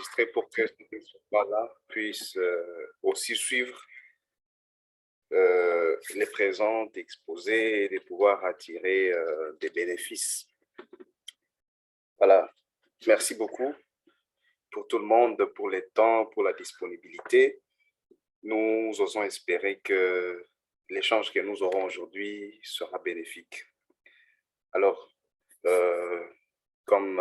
enregistré pour que ceux qui ne sont pas là puissent aussi suivre les présentes exposés et de pouvoir attirer des bénéfices. Voilà, merci beaucoup pour tout le monde, pour le temps, pour la disponibilité. Nous osons espérer que l'échange que nous aurons aujourd'hui sera bénéfique. Alors, comme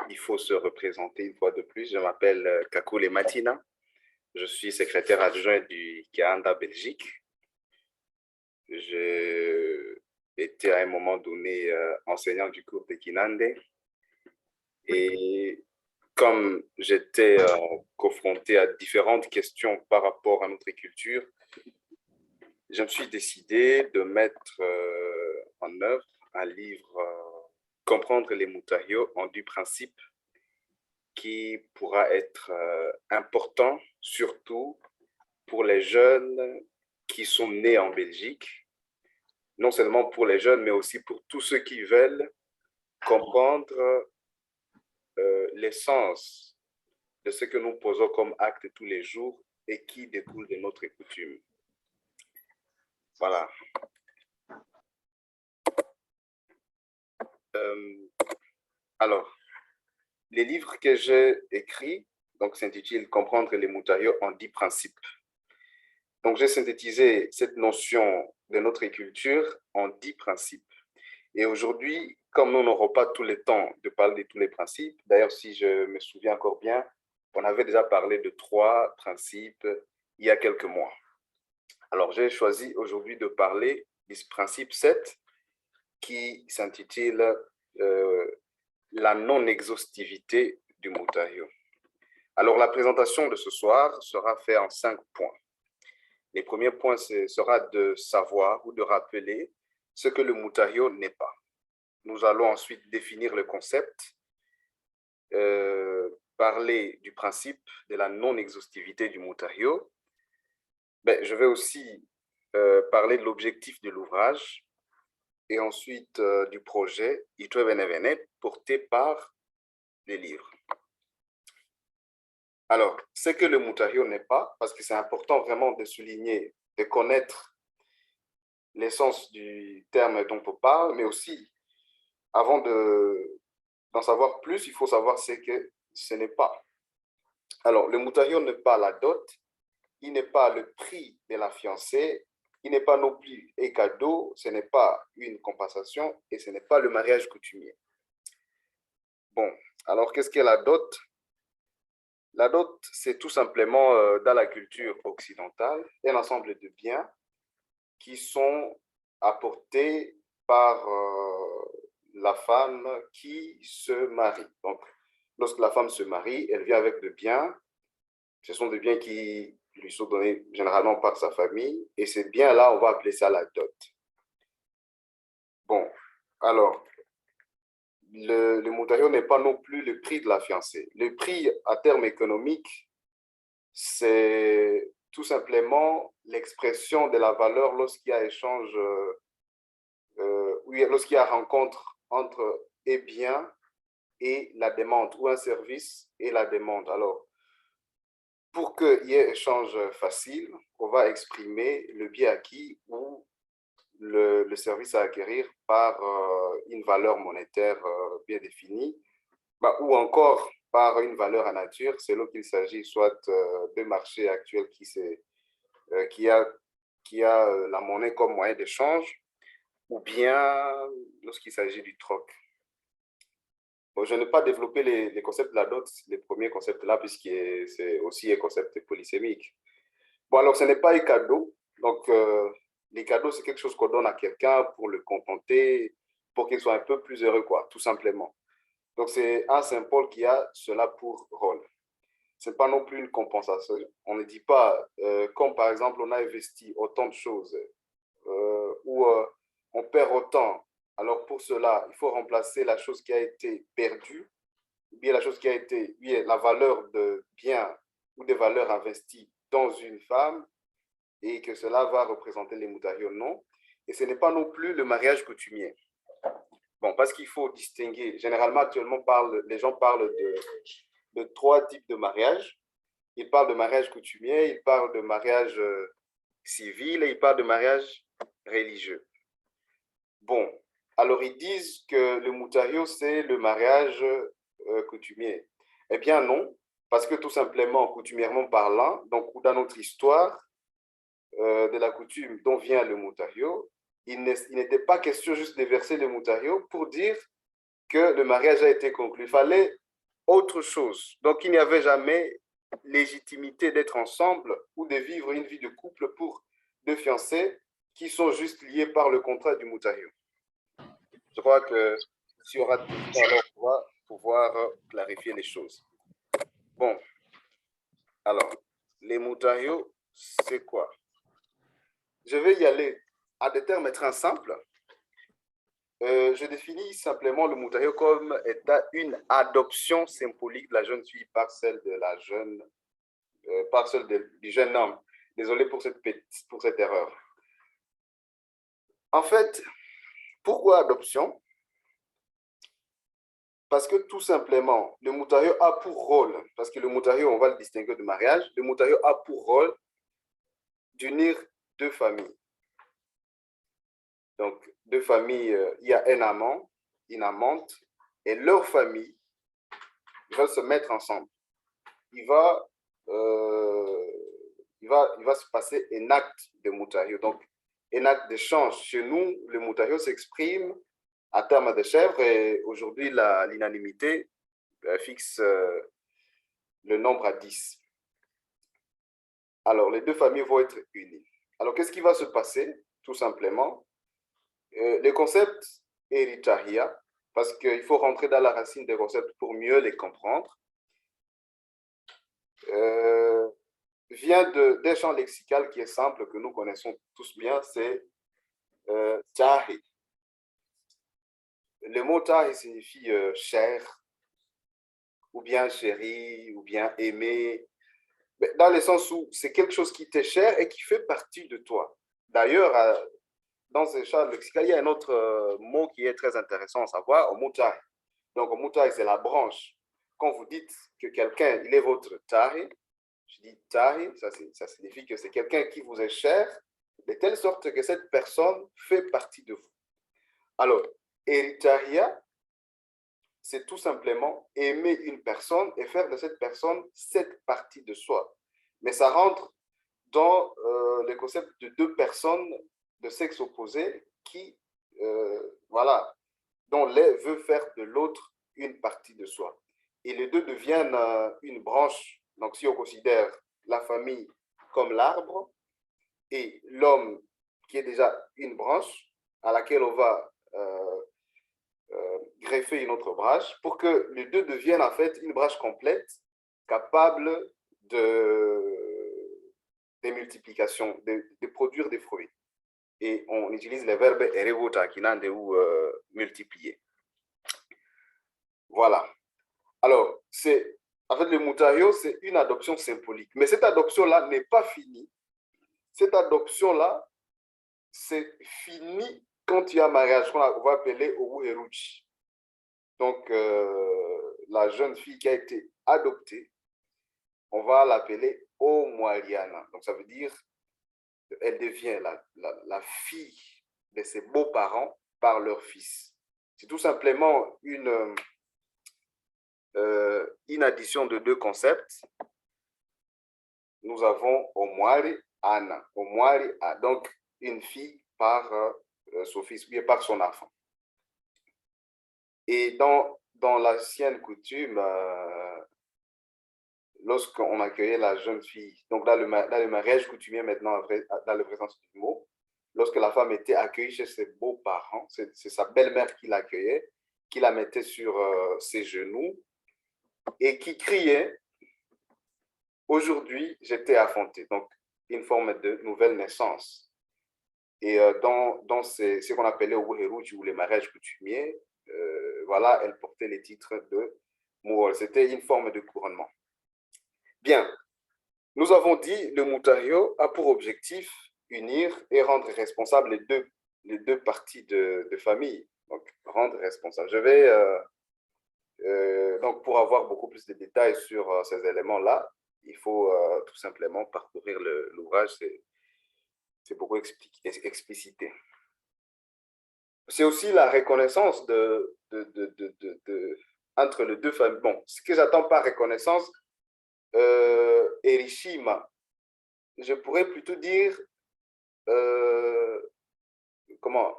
il faut se représenter une fois de plus, je m'appelle Kakule Matina. Je suis secrétaire adjoint du Kianda Belgique. J'ai été à un moment donné enseignant du cours de Kinande. Et comme j'étais confronté à différentes questions par rapport à notre culture, je me suis décidé de mettre en œuvre un livre, Comprendre les Mutahio en du principe, qui pourra être important, surtout pour les jeunes qui sont nés en Belgique, non seulement pour les jeunes, mais aussi pour tous ceux qui veulent comprendre l'essence de ce que nous posons comme acte tous les jours et qui découle de notre coutume. Voilà. Alors, les livres que j'ai écrits s'intitulent « Comprendre les Mutahio en 10 principes ». Donc, j'ai synthétisé cette notion de notre culture en 10 principes. Et aujourd'hui, comme nous n'aurons pas tout le temps de parler de tous les principes, d'ailleurs, si je me souviens encore bien, on avait déjà parlé de 3 principes il y a quelques mois. Alors, j'ai choisi aujourd'hui de parler du principe 7 qui s'intitule la non-exhaustivité du Mutahio. Alors, la présentation de ce soir sera faite en 5 points. Les premiers points sera de savoir ou de rappeler ce que le Mutahio n'est pas. Nous allons ensuite définir le concept, parler du principe de la non-exhaustivité du Mutahio. Je vais aussi parler de l'objectif de l'ouvrage et ensuite du projet Itwe Benevene porté par les livres. Alors, ce que le Mutahio n'est pas, parce que c'est important vraiment de souligner, de connaître l'essence du terme dont on parle, mais aussi, avant d'en savoir plus, il faut savoir ce que ce n'est pas. Alors, le Mutahio n'est pas la dot, il n'est pas le prix de la fiancée, il n'est pas non plus un cadeau, ce n'est pas une compensation et ce n'est pas le mariage coutumier. Bon, alors qu'est-ce qu'est la dot? La dot, c'est tout simplement, dans la culture occidentale, un ensemble de biens qui sont apportés par la femme qui se marie. Donc, lorsque la femme se marie, elle vient avec des biens. Ce sont des biens qui lui sont donnés généralement par sa famille. Et ces biens-là, on va appeler ça la dot. Bon, alors, le Mutahio n'est pas non plus le prix de la fiancée. Le prix à terme économique, c'est tout simplement l'expression de la valeur lorsqu'il y a échange, lorsqu'il y a rencontre entre un bien et la demande, ou un service et la demande. Alors, pour qu'il y ait échange facile, on va exprimer le bien acquis ou le service à acquérir par une valeur monétaire bien définie, ou encore par une valeur en nature, selon qu'il s'agit soit de marché actuel qui a la monnaie comme moyen d'échange, ou bien lorsqu'il s'agit du troc. Bon, je n'ai pas développé les concepts de la dot, les premiers concepts là, puisque c'est aussi un concept polysémique. Bon, alors ce n'est pas un cadeau. Donc, les cadeaux, c'est quelque chose qu'on donne à quelqu'un pour le contenter, pour qu'il soit un peu plus heureux, quoi, tout simplement. Donc, c'est un symbole qui a cela pour rôle. Ce n'est pas non plus une compensation. On ne dit pas, comme par exemple, on a investi autant de choses, ou on perd autant. Alors, pour cela, il faut remplacer la chose qui a été perdue, ou bien la chose qui a été, bien, la valeur de biens ou des valeurs investies dans une femme, et que cela va représenter les Mutahio, non. Et ce n'est pas non plus le mariage coutumier. Bon, parce qu'il faut distinguer. Généralement, actuellement, les gens parlent de 3 types de mariage. Il parle de mariage coutumier, il parle de mariage civil et il parle de mariage religieux. Bon, alors ils disent que le mutario, c'est le mariage coutumier. Eh bien non, parce que tout simplement, coutumièrement parlant, donc dans notre histoire de la coutume dont vient le mutario, il n'était pas question juste de verser le mutario pour dire que le mariage a été conclu. Il fallait autre chose. Donc il n'y avait jamais légitimité d'être ensemble ou de vivre une vie de couple pour deux fiancés qui sont juste liés par le contrat du mutario. Je crois que s'il y aura tout ça, alors on va pouvoir clarifier les choses. Bon, alors, les mutarios, c'est quoi? Je vais y aller à des termes très simples. Je définis simplement le mutario comme étant une adoption symbolique de la jeune fille par celle de la jeune, par celle du jeune homme. Désolé pour cette erreur. En fait, pourquoi adoption? Parce que tout simplement, le mutario a pour rôle, parce que le mutario, on va le distinguer du mariage, le mutario a pour rôle d'unir deux familles. Donc, deux familles, il y a un amant, une amante, et leur famille, ils veulent se mettre ensemble. Il va se passer un acte de mutario. Donc, un acte d'échange. Chez nous, le mutario s'exprime à terme de chèvre et aujourd'hui, l'unanimité fixe le nombre à 10. Alors, les deux familles vont être unies. Alors, qu'est-ce qui va se passer? Tout simplement, le concept héritaria, parce qu'il faut rentrer dans la racine des concepts pour mieux les comprendre, vient d'un champ lexical qui est simple, que nous connaissons tous bien, c'est tahi. Le mot tahi signifie cher, ou bien chéri, ou bien aimé, dans le sens où c'est quelque chose qui t'est cher et qui fait partie de toi. D'ailleurs, dans ce champ lexical, il y a un autre mot qui est très intéressant à savoir, omutai. Donc, omutai, c'est la branche. Quand vous dites que quelqu'un, il est votre tahi, je dis tahi, ça signifie que c'est quelqu'un qui vous est cher, de telle sorte que cette personne fait partie de vous. Alors, héritaria, c'est tout simplement aimer une personne et faire de cette personne cette partie de soi. Mais ça rentre dans le concept de deux personnes de sexe opposé qui, voilà, dont l'un veut faire de l'autre une partie de soi. Et les deux deviennent une branche. Donc, si on considère la famille comme l'arbre et l'homme qui est déjà une branche à laquelle on va greffer une autre branche pour que les deux deviennent en fait une branche complète capable de multiplication, de produire des fruits. Et on utilise le verbe erevota qui n'a de multiplier. Voilà. Alors, en fait, le mutario, c'est une adoption symbolique. Mais cette adoption-là n'est pas finie. Cette adoption-là, c'est fini quand il y a mariage, qu'on va appeler Owu-Eruchi. Donc, la jeune fille qui a été adoptée, on va l'appeler Omwaliana. Donc, ça veut dire qu'elle devient la fille de ses beaux-parents par leur fils. C'est tout simplement une addition de deux concepts. Nous avons Omwari Ana. Omwari A, donc une fille par son fils, ou par son enfant. Et dans l'ancienne coutume, lorsqu'on accueillait la jeune fille, donc dans le mariage coutumier maintenant, dans le vrai sens du mot, lorsque la femme était accueillie chez ses beaux-parents, c'est sa belle-mère qui l'accueillait, qui la mettait sur ses genoux et qui criait « Aujourd'hui, j'étais affrontée ». Donc, une forme de nouvelle naissance. Et dans ce qu'on appelait Owu-Eruchi ou les mariages coutumiers, voilà, elle portait les titres de Mouol. C'était une forme de couronnement. Bien, nous avons dit le mutario a pour objectif unir et rendre responsables les deux parties de famille. Donc, rendre responsable. Je vais Donc, pour avoir beaucoup plus de détails sur ces éléments-là, il faut tout simplement parcourir l'ouvrage, c'est beaucoup explicité. C'est aussi la reconnaissance entre les deux familles. Bon, ce que j'attends par reconnaissance, Erishima, je pourrais plutôt dire, comment,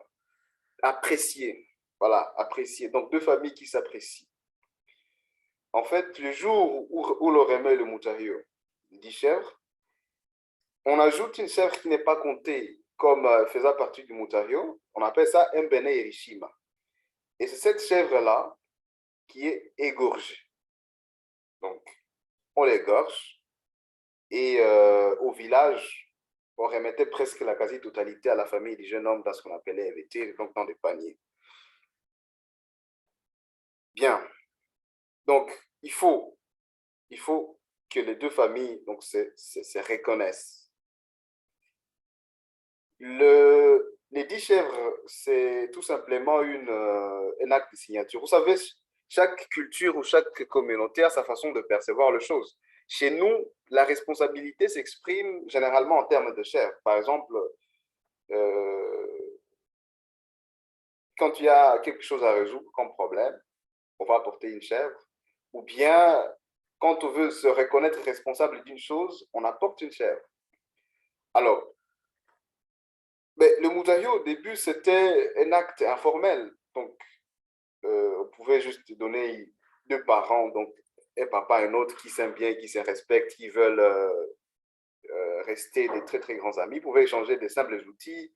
apprécier. Voilà, apprécier. Donc, deux familles qui s'apprécient. En fait, le jour où l'on remet le moutario, 10 chèvres, on ajoute une chèvre qui n'est pas comptée comme faisant partie du moutario. On appelle ça un Mbene Erishima. Et c'est cette chèvre-là qui est égorgée. Donc, on l'égorge et au village, on remettait presque la quasi-totalité à la famille du jeune homme dans ce qu'on appelait EVT, donc dans des paniers. Bien. Donc, il faut que les deux familles donc, se reconnaissent. Les 10 chèvres, c'est tout simplement un acte de signature. Vous savez, chaque culture ou chaque communauté a sa façon de percevoir les choses. Chez nous, la responsabilité s'exprime généralement en termes de chèvres. Par exemple, quand il y a quelque chose à résoudre comme problème, on va apporter une chèvre. Ou bien, quand on veut se reconnaître responsable d'une chose, on apporte une chèvre. Alors, mais le moutario, au début, c'était un acte informel. Donc, on pouvait juste donner deux parents, donc un papa et un autre qui s'aiment bien, qui se respectent, qui veulent rester des très, très grands amis. Ils pouvaient échanger des simples outils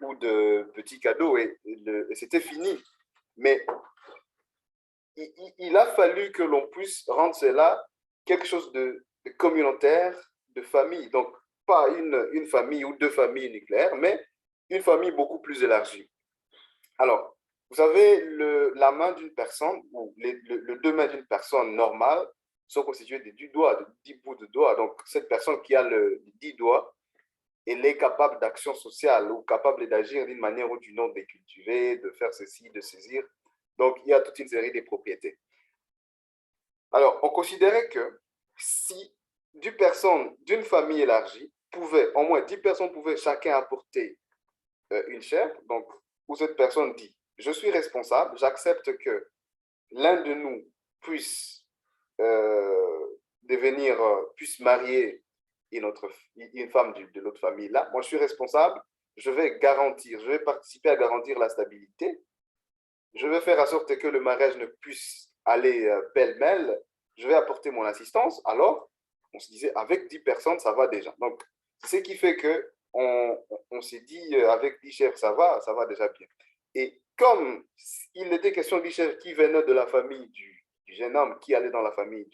ou de petits cadeaux et c'était fini. Mais il a fallu que l'on puisse rendre cela quelque chose de communautaire, de famille. Donc, pas une famille ou deux familles nucléaires, mais une famille beaucoup plus élargie. Alors, vous savez, la main d'une personne, ou les deux mains d'une personne normale, sont constituées de 10 doigts, de 10 bouts de doigts. Donc, cette personne qui a le 10 doigts, elle est capable d'action sociale ou capable d'agir d'une manière ou d'une autre, de cultiver, de faire ceci, de saisir. Donc, il y a toute une série de propriétés. Alors, on considérait que si 10 personnes d'une famille élargie pouvaient, au moins 10 personnes pouvaient chacun apporter une chèvre, donc, où cette personne dit, je suis responsable, j'accepte que l'un de nous puisse puisse marier une femme de l'autre famille là. Moi, je suis responsable, je vais participer à garantir la stabilité. Je vais faire en sorte que le mariage ne puisse aller pêle-mêle. Je vais apporter mon assistance. Alors, on se disait, avec 10 personnes, ça va déjà. Donc, c'est ce qui fait que on s'est dit, avec 10 chefs, ça va déjà bien. Et comme il était question de 10 chefs qui venaient de la famille du jeune homme, qui allait dans la famille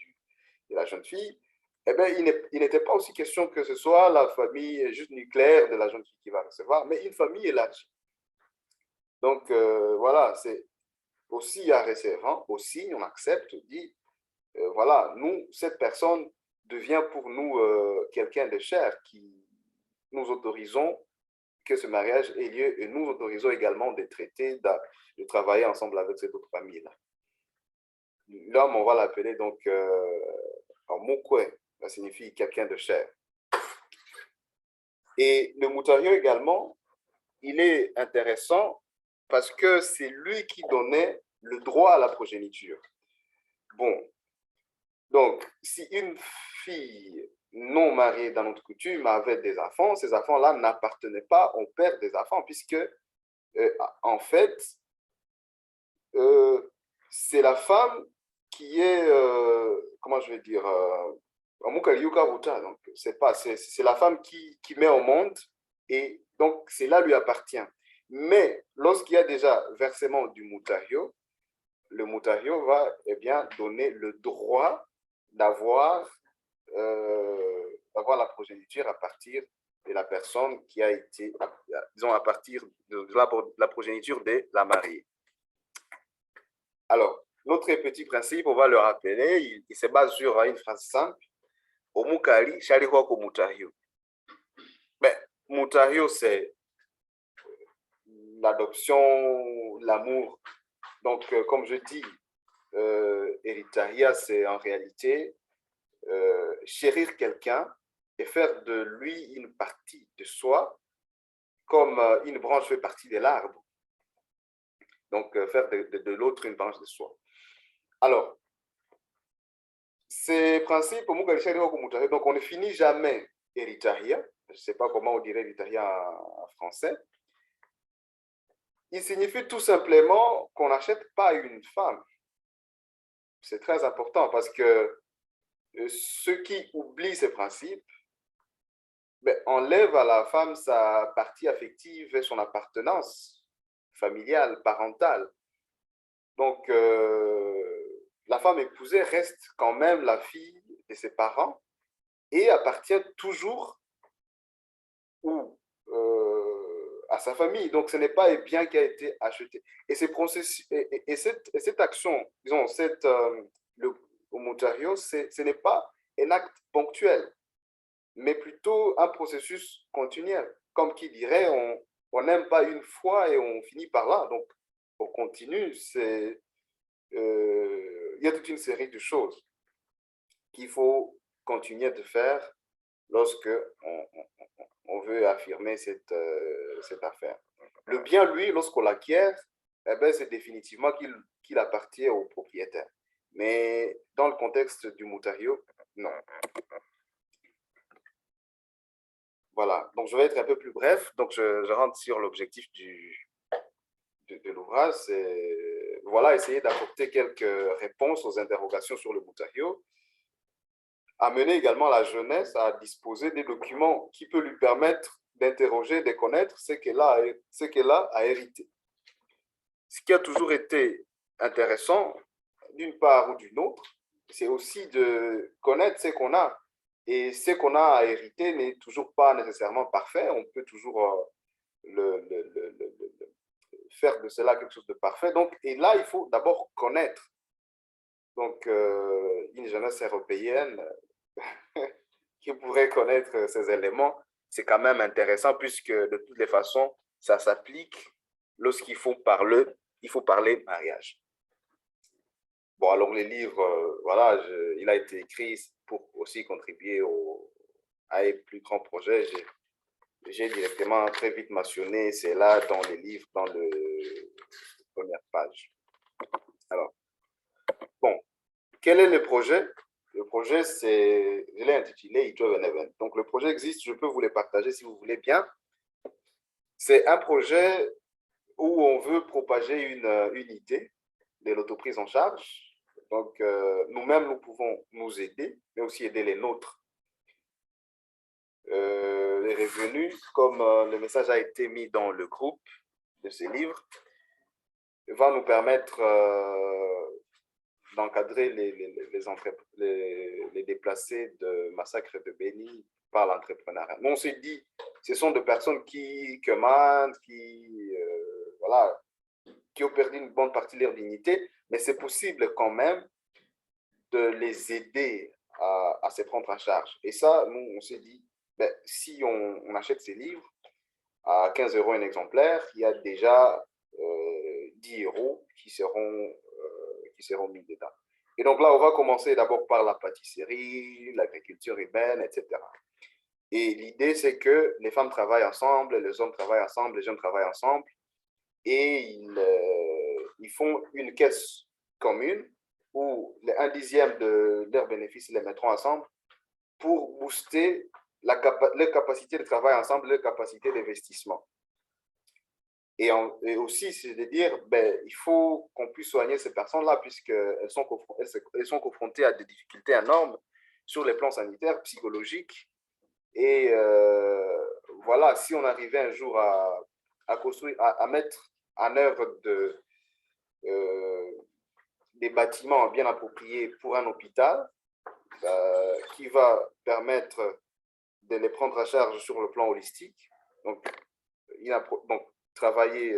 de la jeune fille, eh bien, il n'était pas aussi question que ce soit la famille juste nucléaire de la jeune fille qui va recevoir, mais une famille élargie. Donc, voilà, c'est aussi à réservant, aussi on accepte, dit, voilà, nous, cette personne devient pour nous quelqu'un de cher qui nous autorisons que ce mariage ait lieu et nous autorisons également de traiter, de travailler ensemble avec cette autre famille-là. L'homme, on va l'appeler donc en mukwe, ça signifie quelqu'un de cher. Et le moutario également, il est intéressant parce que c'est lui qui donnait le droit à la progéniture. Bon, donc, si une fille non mariée dans notre coutume avait des enfants, ces enfants-là n'appartenaient pas au père des enfants, puisque, en fait, c'est la femme qui est, comment je vais dire, donc c'est la femme qui met au monde, et donc cela lui appartient. Mais lorsqu'il y a déjà versement du moutario, le moutario va bien donner le droit d'avoir la progéniture à partir de la personne qui a été, disons, à partir de la progéniture de la mariée. Alors, notre petit principe, on va le rappeler, il se base sur une phrase simple. Omukali, sharihoko mutario. Ben, mutario, c'est l'adoption, l'amour. Donc, comme je dis, Eritrea, c'est en réalité chérir quelqu'un et faire de lui une partie de soi, comme une branche fait partie de l'arbre. Donc, faire de l'autre une branche de soi. Alors, ces principes, donc on ne finit jamais Eritrea. Je ne sais pas comment on dirait Eritrea en français. Il signifie tout simplement qu'on n'achète pas une femme. C'est très important parce que ceux qui oublient ces principes enlèvent à la femme sa partie affective et son appartenance familiale, parentale. Donc, la femme épousée reste quand même la fille de ses parents et appartient toujours à sa famille. Donc, ce n'est pas un bien qui a été acheté. Et, cette action, disons, le homotario, ce n'est pas un acte ponctuel, mais plutôt un processus continuel. Comme qui dirait, on n'aime pas une fois et on finit par là. Donc, on continue. Il y a toute une série de choses qu'il faut continuer de faire lorsque on veut affirmer cette affaire. Le bien, lui, lorsqu'on l'acquiert, c'est définitivement qu'il appartient au propriétaire. Mais dans le contexte du mutario, non. Voilà, donc je vais être un peu plus bref. Donc je rentre sur l'objectif de l'ouvrage. C'est voilà, essayer d'apporter quelques réponses aux interrogations sur le mutario. Amener également la jeunesse à disposer des documents qui peuvent lui permettre d'interroger, de connaître ce qu'elle a à hériter. Ce qui a toujours été intéressant, d'une part ou d'une autre, c'est aussi de connaître ce qu'on a. Et ce qu'on a à hériter n'est toujours pas nécessairement parfait. On peut toujours faire de cela quelque chose de parfait. Donc, et là, il faut d'abord connaître. Donc, une jeunesse européenne qui pourrait connaître ces éléments, c'est quand même intéressant puisque de toutes les façons, ça s'applique lorsqu'il faut parler mariage. Bon, alors les livres, voilà, il a été écrit pour aussi contribuer à un plus grand projet. J'ai directement très vite mentionné, c'est là dans les livres, dans la première page. Alors, bon, quel est le projet? Le projet, je l'ai intitulé It Was an Event. Donc, le projet existe, je peux vous le partager si vous voulez bien. C'est un projet où on veut propager une idée de l'autoprise en charge. Donc, nous-mêmes, nous pouvons nous aider, mais aussi aider les nôtres. Les revenus, comme le message a été mis dans le groupe de ces livres, va nous permettre d'encadrer les déplacés de massacre de Béni par l'entrepreneuriat. On s'est dit, ce sont des personnes qui commandent, voilà, qui ont perdu une bonne partie de leur dignité, mais c'est possible quand même de les aider à se prendre en charge. Et ça, nous, on s'est dit, si on achète ces livres à 15 € un exemplaire, il y a déjà 10 € qui seront mis dedans. Et donc là, on va commencer d'abord par la pâtisserie, l'agriculture urbaine, etc. Et l'idée, c'est que les femmes travaillent ensemble, les hommes travaillent ensemble, les jeunes travaillent ensemble, et ils font une caisse commune où un dixième de leurs bénéfices, ils les mettront ensemble pour booster leur capacité de travail ensemble, leur capacité d'investissement. Et aussi, c'est de dire, il faut qu'on puisse soigner ces personnes-là puisqu'elles sont confrontées à des difficultés énormes sur les plans sanitaires, psychologiques. Et voilà, si on arrivait un jour à construire, à mettre en œuvre des bâtiments bien appropriés pour un hôpital qui va permettre de les prendre en charge sur le plan holistique. Donc travailler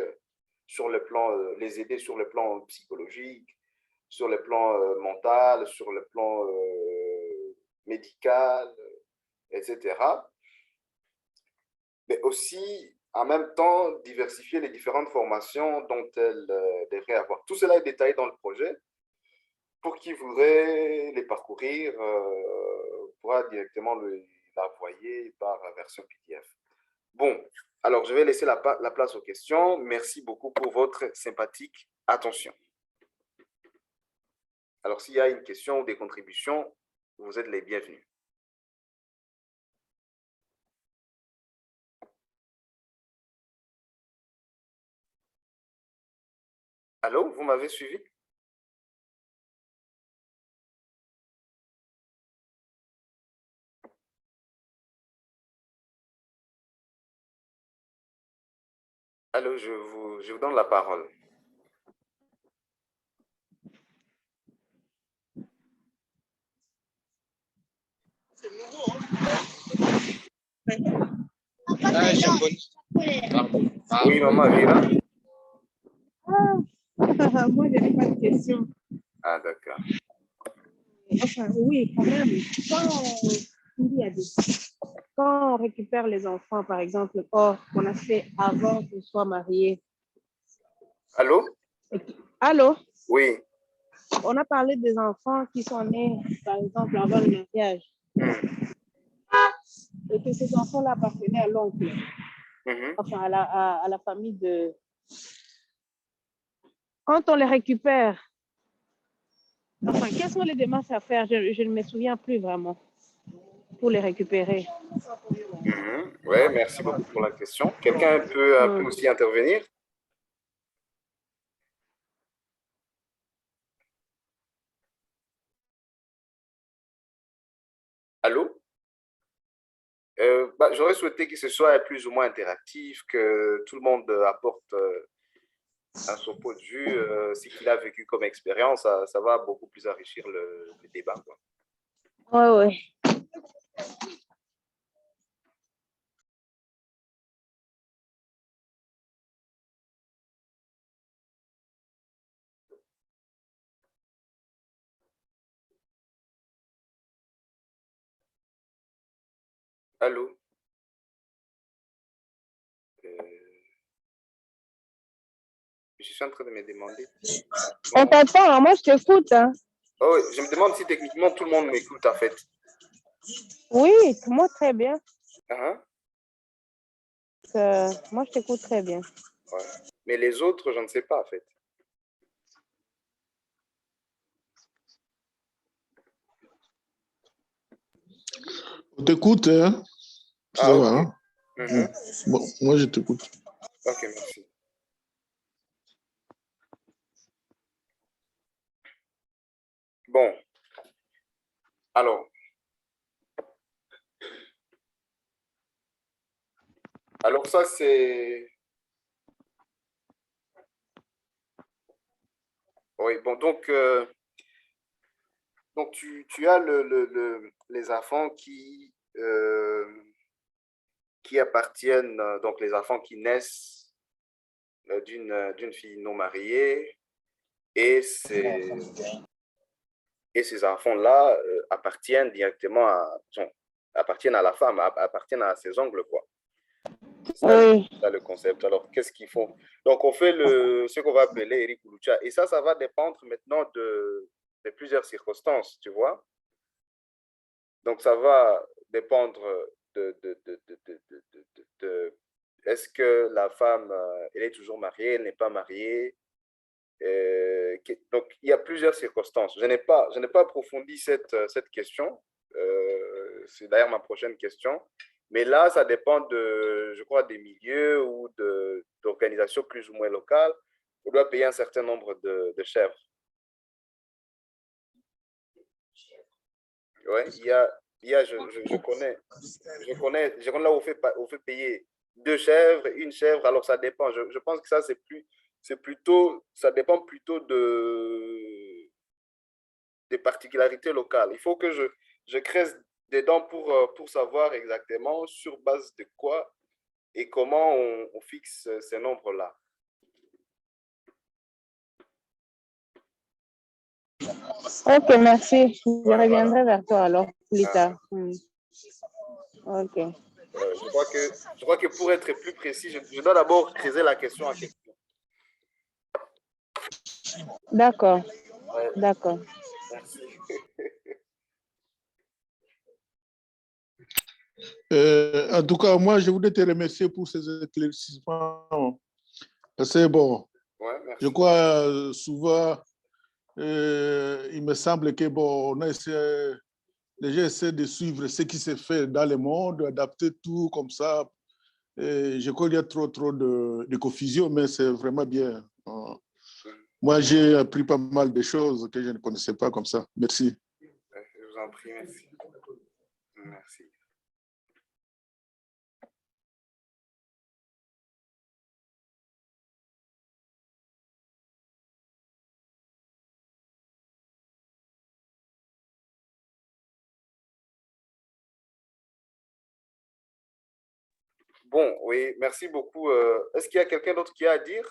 sur le plan, les aider sur le plan psychologique, sur le plan mental, sur le plan médical, etc. Mais aussi, en même temps, diversifier les différentes formations dont elles devraient avoir. Tout cela est détaillé dans le projet. pour qui voudrait les parcourir, pourra directement l'envoyer par version PDF. Bon, alors je vais laisser la place aux questions. Merci beaucoup pour votre sympathique attention. Alors, s'il y a une question ou des contributions, vous êtes les bienvenus. Allô, vous m'avez suivi? Allô, je vous donne la parole. Oui, maman Vira. Moi, je n'ai pas de question. Ah, d'accord. Enfin, oui, quand même. Quand on récupère les enfants, par exemple, qu'on a fait avant qu'on soit mariés. Allô? Allô? Oui. On a parlé des enfants qui sont nés, par exemple, avant le mariage. Et que ces enfants-là appartenaient à l'oncle. Enfin, à la famille de... Quand on les récupère, enfin, quelles sont les démarches à faire? Je ne me souviens plus vraiment pour les récupérer. Oui, merci beaucoup pour la question. Quelqu'un peut aussi intervenir? Allô? J'aurais souhaité que ce soit plus ou moins interactif, que tout le monde apporte à son point de vue ce qu'il a vécu comme expérience. Ça va beaucoup plus enrichir le débat, quoi. Ouais. Allô? Je suis en train de me demander. On t'entend, moi je t'écoute. Hein. Oh, je me demande si techniquement tout le monde m'écoute en fait. Oui, moi très bien. Uh-huh. Moi je t'écoute très bien. Ouais. Mais les autres, je ne sais pas en fait. On t'écoute, hein? Ça va, hein? Bon, moi, je t'écoute. Ok, merci. Bon. Alors ça, c'est... Oui, bon, donc tu as les enfants qui appartiennent, donc les enfants qui naissent d'une fille non mariée, et ces enfants-là appartiennent directement appartiennent à la femme, appartiennent à ses ongles, quoi. C'est ça le concept. Alors, qu'est-ce qu'il faut? Donc, on fait ce qu'on va appeler Eric Lucha. Et ça va dépendre maintenant de plusieurs circonstances, tu vois. Donc, ça va dépendre de est-ce que la femme, elle est toujours mariée, elle n'est pas mariée. Donc, il y a plusieurs circonstances. Je n'ai pas approfondi cette question. C'est d'ailleurs ma prochaine question. Mais là, ça dépend je crois, des milieux ou d'organisations plus ou moins locales. On doit payer un certain nombre de chèvres. Oui, je connais là où on fait payer 2 chèvres, 1 chèvre. Alors, ça dépend. Je pense que ça, ça dépend plutôt des particularités locales. Il faut que je creuse dedans pour savoir exactement sur base de quoi et comment on fixe ces nombres-là. Ok, merci. Je reviendrai vers toi alors plus tard. Ok. Je crois que pour être plus précis, je dois d'abord creuser la question en question. D'accord. D'accord. Merci. En tout cas, moi, je voudrais te remercier pour ces éclaircissements. Parce que, bon, Ouais, merci. je crois souvent, il me semble que, bon, les gens essaient de suivre ce qui se fait dans le monde, d'adapter tout comme ça. Et je crois qu'il y a trop de confusion, mais c'est vraiment bien. Moi, j'ai appris pas mal de choses que je ne connaissais pas comme ça. Merci. Je vous en prie, merci. Merci. Bon, oui, merci beaucoup. Est-ce qu'il y a quelqu'un d'autre qui a à dire?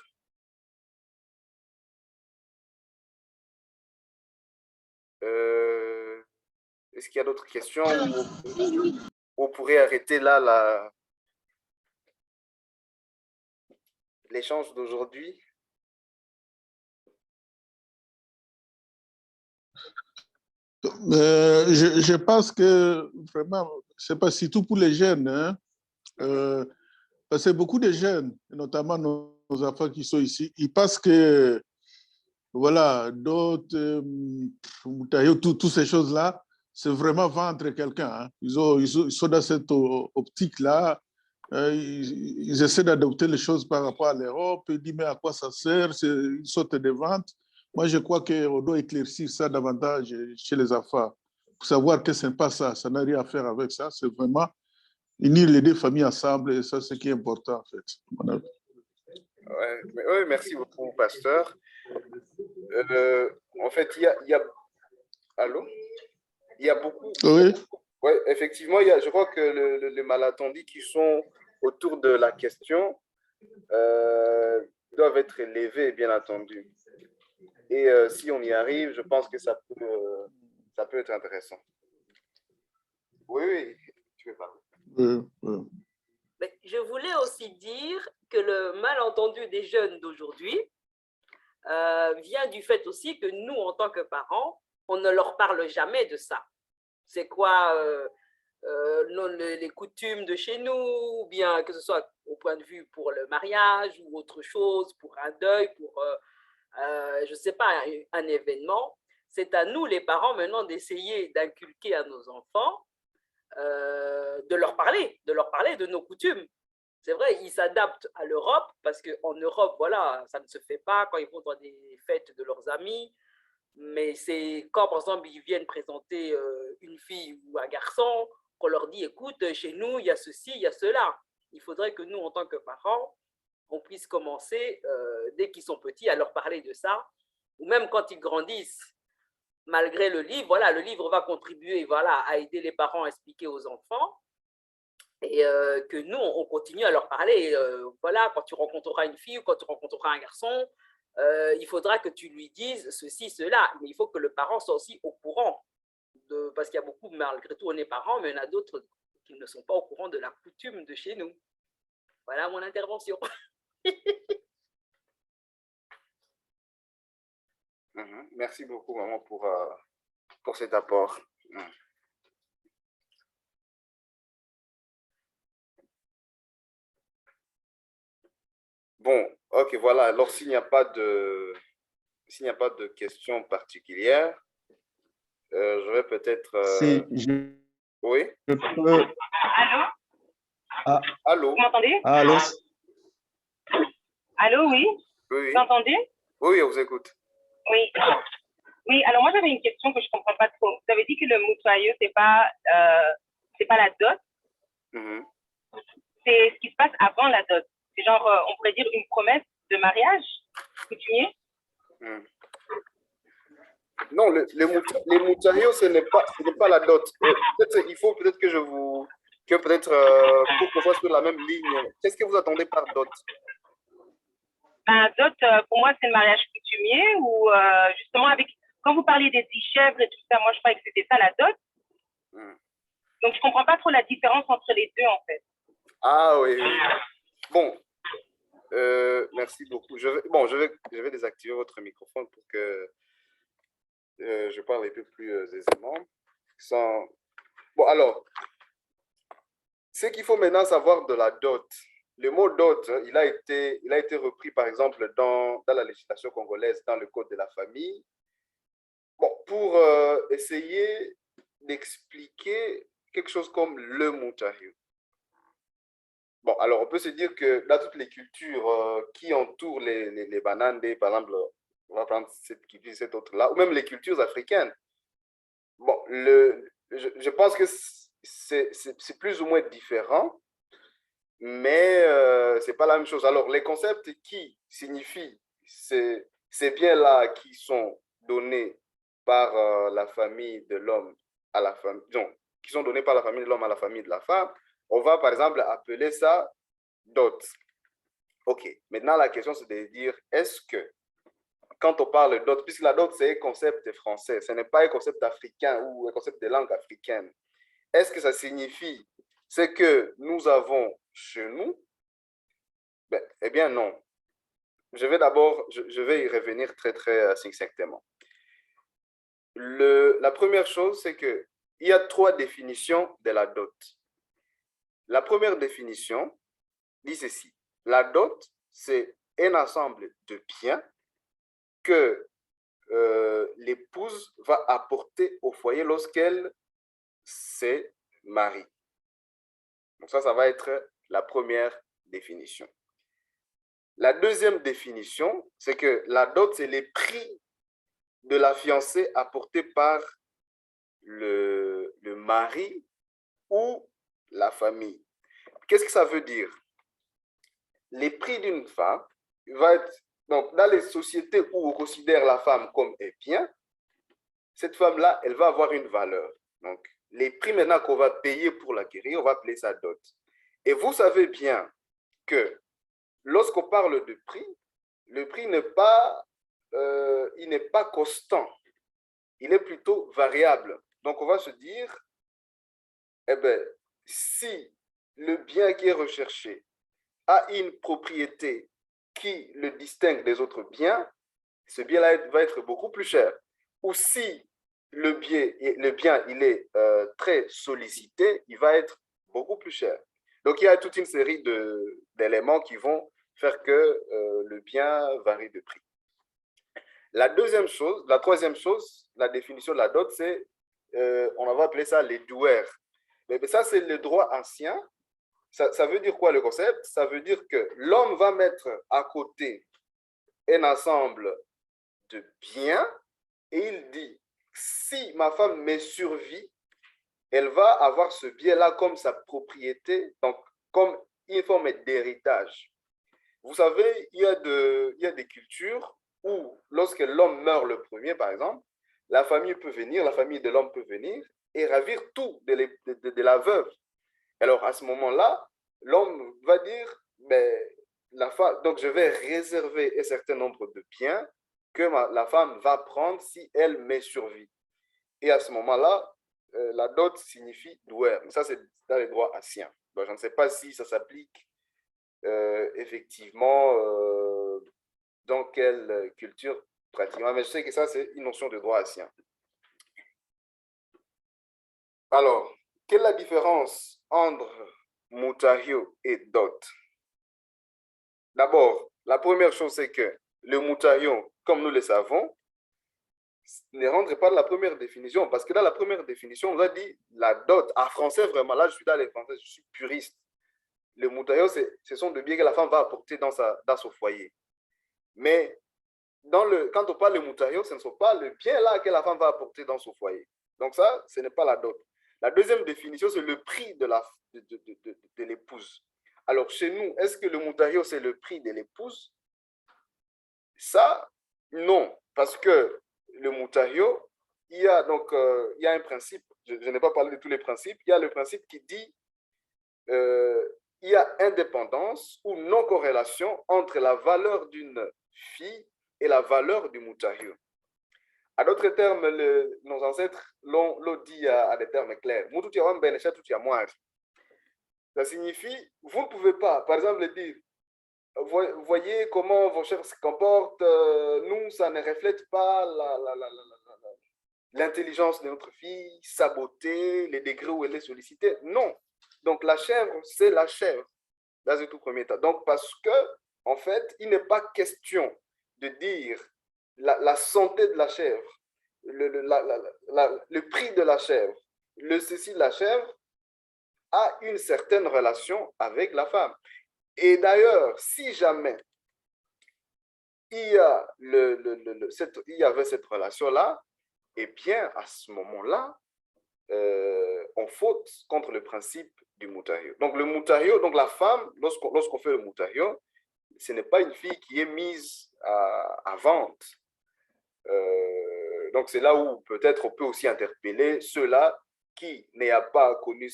Est-ce qu'il y a d'autres questions ou on pourrait arrêter là l'échange d'aujourd'hui? Je pense que vraiment, c'est pas si tout pour les jeunes, hein. Parce que beaucoup de jeunes, notamment nos enfants qui sont ici, ils pensent que, voilà, d'autres, toutes ces choses-là, c'est vraiment vendre quelqu'un, hein. Ils sont dans cette optique-là. Ils essaient d'adopter les choses par rapport à l'Europe. Ils disent, mais à quoi ça sert? C'est une sorte de vente. Moi, je crois qu'on doit éclaircir ça davantage chez les enfants pour savoir que ce n'est pas ça. Ça n'a rien à faire avec ça. C'est vraiment unir les deux familles ensemble. Et ça, c'est ce qui est important, en fait. Oui, merci beaucoup, pasteur. En fait, il y a... Allô? Il y a beaucoup... Oui. Oui, effectivement, je crois que les malentendus qui sont autour de la question doivent être élevés, bien entendu. Et si on y arrive, je pense que ça peut être intéressant. Oui, tu veux parler. Mais je voulais aussi dire que le malentendu des jeunes d'aujourd'hui vient du fait aussi que nous, en tant que parents, on ne leur parle jamais de ça. C'est quoi les coutumes de chez nous, ou bien que ce soit au point de vue pour le mariage ou autre chose, pour un deuil, pour, je ne sais pas, un événement. C'est à nous, les parents, maintenant, d'essayer d'inculquer à nos enfants, de leur parler de nos coutumes. C'est vrai, ils s'adaptent à l'Europe parce qu'en Europe, voilà, ça ne se fait pas quand ils vont dans des fêtes de leurs amis. Mais c'est quand, par exemple, ils viennent présenter une fille ou un garçon, qu'on leur dit, écoute, chez nous, il y a ceci, il y a cela. Il faudrait que nous, en tant que parents, on puisse commencer, dès qu'ils sont petits, à leur parler de ça. Ou même quand ils grandissent, malgré le livre, voilà, le livre va contribuer, voilà, à aider les parents à expliquer aux enfants. Et que nous, on continue à leur parler. Voilà, quand tu rencontreras une fille ou quand tu rencontreras un garçon, il faudra que tu lui dises ceci, cela. Mais il faut que le parent soit aussi au courant. Parce qu'il y a beaucoup, malgré tout, on est parents, mais il y en a d'autres qui ne sont pas au courant de la coutume de chez nous. Voilà mon intervention. Merci beaucoup, maman, pour cet apport. Bon, ok, voilà. Alors, s'il n'y a pas de questions particulières, je vais peut-être... Oui? Je peux... Allô? Ah. Allô? Vous m'entendez? Allô? Allô, oui? Oui. Vous m'entendez? Oui, on vous écoute. Oui. Oui, alors moi, j'avais une question que je ne comprends pas trop. Vous avez dit que le mutuayo, ce n'est pas la dot. C'est ce qui se passe avant la dot. C'est genre, on pourrait dire une promesse de mariage coutumier. Non, les mutuayo, ce n'est pas la dot. Il faut peut-être que pour qu'on soit sur la même ligne. Qu'est-ce que vous attendez par dot? Dot, pour moi, c'est le mariage coutumier ou justement quand vous parliez des 10 chèvres et tout ça, moi, je croyais que c'était ça la dot. Donc, je ne comprends pas trop la différence entre les deux, en fait. Ah oui. Bon, merci beaucoup. Je vais désactiver votre microphone pour que je parle un peu plus aisément. Sans... Bon, alors, ce qu'il faut maintenant savoir de la dot. Le mot dot, il a été repris, par exemple, dans la législation congolaise, dans le Code de la famille. Bon, pour essayer d'expliquer quelque chose comme le mutario. Bon, alors on peut se dire que dans toutes les cultures qui entourent les bananes, par exemple, on va prendre cette culture, cette autre-là, ou même les cultures africaines. Bon, je pense que c'est plus ou moins différent, mais ce n'est pas la même chose. Alors, les concepts qui signifient ces biens-là qui sont donnés par la famille de l'homme à la famille, non, qui sont donnés par la famille de l'homme à la famille de la femme, on va par exemple appeler ça dot. OK. Maintenant, la question, c'est de dire, est-ce que quand on parle dot, puisque la dot, c'est un concept français, ce n'est pas un concept africain ou un concept de langue africaine, est-ce que ça signifie ce que nous avons chez nous? Ben, eh bien, non. Je vais d'abord, je vais y revenir très, très succinctement. La première chose, c'est qu'il y a 3 définitions de la dot. La première définition dit ceci. La dot, c'est un ensemble de biens que l'épouse va apporter au foyer lorsqu'elle se marie. Donc ça va être la première définition. La deuxième définition, c'est que la dot, c'est les prix de la fiancée apportés par le mari ou la famille. Qu'est-ce que ça veut dire? Les prix d'une femme va être, donc dans les sociétés où on considère la femme comme un bien, cette femme-là, elle va avoir une valeur. Donc, les prix maintenant qu'on va payer pour l'acquérir, on va appeler ça dot. Et vous savez bien que lorsqu'on parle de prix, le prix n'est pas, il n'est pas constant. Il est plutôt variable. Donc, on va se dire, eh bien, si le bien qui est recherché a une propriété qui le distingue des autres biens, ce bien-là va être beaucoup plus cher. Ou si le bien il est très sollicité, il va être beaucoup plus cher. Donc, il y a toute une série d'éléments qui vont faire que le bien varie de prix. La troisième chose, la définition de la dot, c'est, on va appeler ça les douaires. Mais ça, c'est le droit ancien. Ça veut dire quoi le concept? Ça veut dire que l'homme va mettre à côté un ensemble de biens et il dit, si ma femme me survit, elle va avoir ce bien-là comme sa propriété, donc comme une forme d'héritage. Vous savez, il y a des cultures où, lorsque l'homme meurt le premier, par exemple, la famille peut venir, la famille de l'homme peut venir et ravir tout de la veuve. Alors, à ce moment-là, l'homme va dire, mais la femme, donc je vais réserver un certain nombre de biens que la femme va prendre si elle me survit. Et à ce moment-là, la dot signifie douaire. Mais ça, c'est dans les droits anciens. Donc, je ne sais pas si ça s'applique effectivement dans quelle culture pratiquement, mais je sais que ça, c'est une notion de droit ancien. Alors, quelle est la différence entre mutario et dot? D'abord, la première chose, c'est que le mutario, comme nous le savons, ne rentre pas dans la première définition, parce que dans la première définition, on a dit la dot, en français vraiment, là je suis dans les français, je suis puriste. Le mutario, ce sont des biens que la femme va apporter dans son foyer. Mais quand on parle de mutario, ce ne sont pas le bien là que la femme va apporter dans son foyer. Donc ça, ce n'est pas la dot. La deuxième définition, c'est le prix de l'épouse. Alors chez nous, est-ce que le mutario, c'est le prix de l'épouse? Ça, non, parce que le mutario, il y a un principe, je n'ai pas parlé de tous les principes, il y a le principe qui dit il y a indépendance ou non-corrélation entre la valeur d'une fille et la valeur du mutario. À d'autres termes, nos ancêtres l'ont dit à des termes clairs. Ça signifie, vous ne pouvez pas, par exemple, dire, voyez comment vos chefs se comportent, nous, ça ne reflète pas l'intelligence de notre fille, sa beauté, les degrés où elle est sollicitée. Non. Donc, la chèvre, c'est la chèvre, dans un tout premier temps. Donc, parce que, en fait, il n'est pas question de dire la santé de la chèvre, le prix de la chèvre, le ceci de la chèvre a une certaine relation avec la femme. Et d'ailleurs, si jamais il y avait cette relation-là, eh bien, à ce moment-là, on faute contre le principe du mutario. Donc, le mutario, donc la femme, lorsqu'on fait le mutario, ce n'est pas une fille qui est mise à vente. Donc, c'est là où peut-être on peut aussi interpeller ceux-là qui, n'ayant pas connu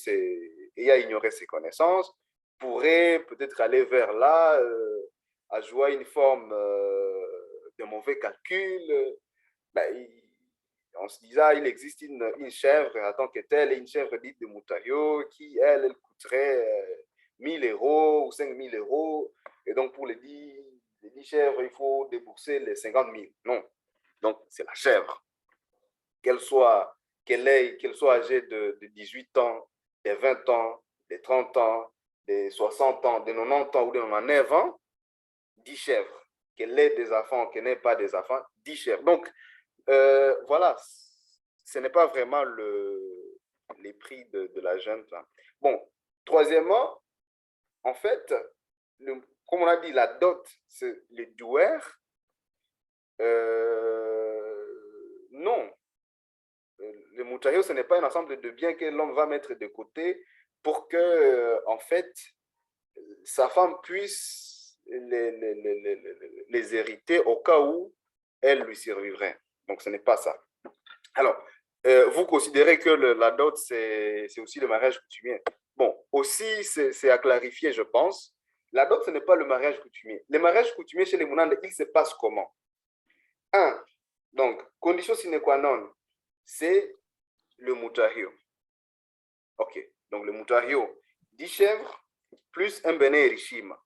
ayant ignoré ses connaissances, pourraient peut-être aller vers là, à jouer une forme de mauvais calcul. Ben, on se disait, il existe une chèvre en tant que telle, et une chèvre dite de Moutario, qui, elle coûterait 1000 euros ou 5000 euros. Et donc, pour les 10 chèvres, il faut débourser les 50 000. Non. Donc, c'est la chèvre. Qu'elle soit âgée de 18 ans, de 20 ans, de 30 ans, de 60 ans, de 90 ans ou de 99 ans, 10 chèvres. Qu'elle ait des enfants, qu'elle n'ait pas des enfants, 10 chèvres. Donc, voilà, ce n'est pas vraiment les prix de la jeune femme. Bon, troisièmement, en fait, comme on a dit, la dot, c'est le douer. Non. Le mutario, ce n'est pas un ensemble de biens que l'homme va mettre de côté pour que, en fait, sa femme puisse les hériter au cas où elle lui survivrait. Donc, ce n'est pas ça. Alors, vous considérez que la dot, c'est aussi le mariage coutumier. Bon, aussi, c'est à clarifier, je pense. La dot, ce n'est pas le mariage coutumier. Le mariage coutumier chez les Mounandes, il se passe comment? Donc, condition sine qua non, c'est le mutario. OK. Donc, le mutario, 10 chèvres plus un béné erishima.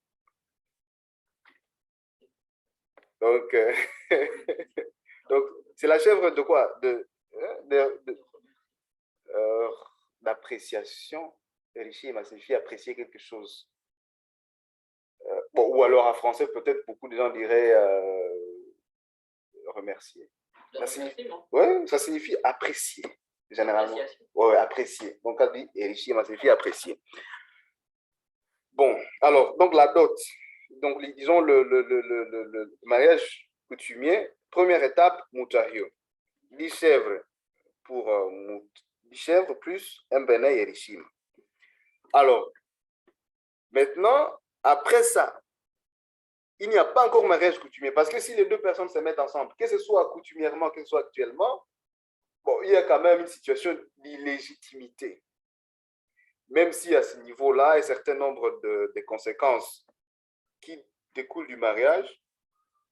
Donc, donc c'est la chèvre de quoi? D'appréciation. Erishima signifie apprécier quelque chose. Bon, ou alors en français, peut-être beaucoup de gens diraient remercier. Oui, ça signifie apprécier, généralement. Oui, apprécier. Donc, quand on dit Erishima, ça signifie apprécier. Bon, alors, donc la dot. Donc, disons le mariage coutumier. Première étape, mutario. 10 chèvres pour 10 chèvres plus un béné Erishima. Alors, maintenant, après ça, il n'y a pas encore mariage coutumier. Parce que si les deux personnes se mettent ensemble, que ce soit coutumièrement, que ce soit actuellement, bon, il y a quand même une situation d'illégitimité. Même si à ce niveau-là, un certain nombre de conséquences qui découlent du mariage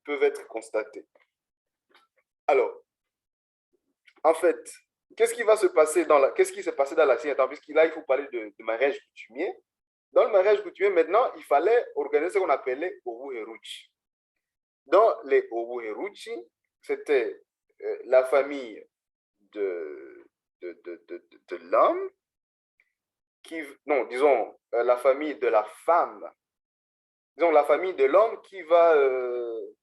peuvent être constatées. Alors, en fait, qu'est-ce qui va se passer qu'est-ce qui s'est passé dans la sienne? Puisqu'il il faut parler de mariage coutumier. Dans le mariage coutumier, maintenant, il fallait organiser ce qu'on appelait Owu-Heruchi. Dans les Owu-Heruchi, c'était la famille de l'homme, disons, la famille de la femme, disons, la famille de l'homme qui va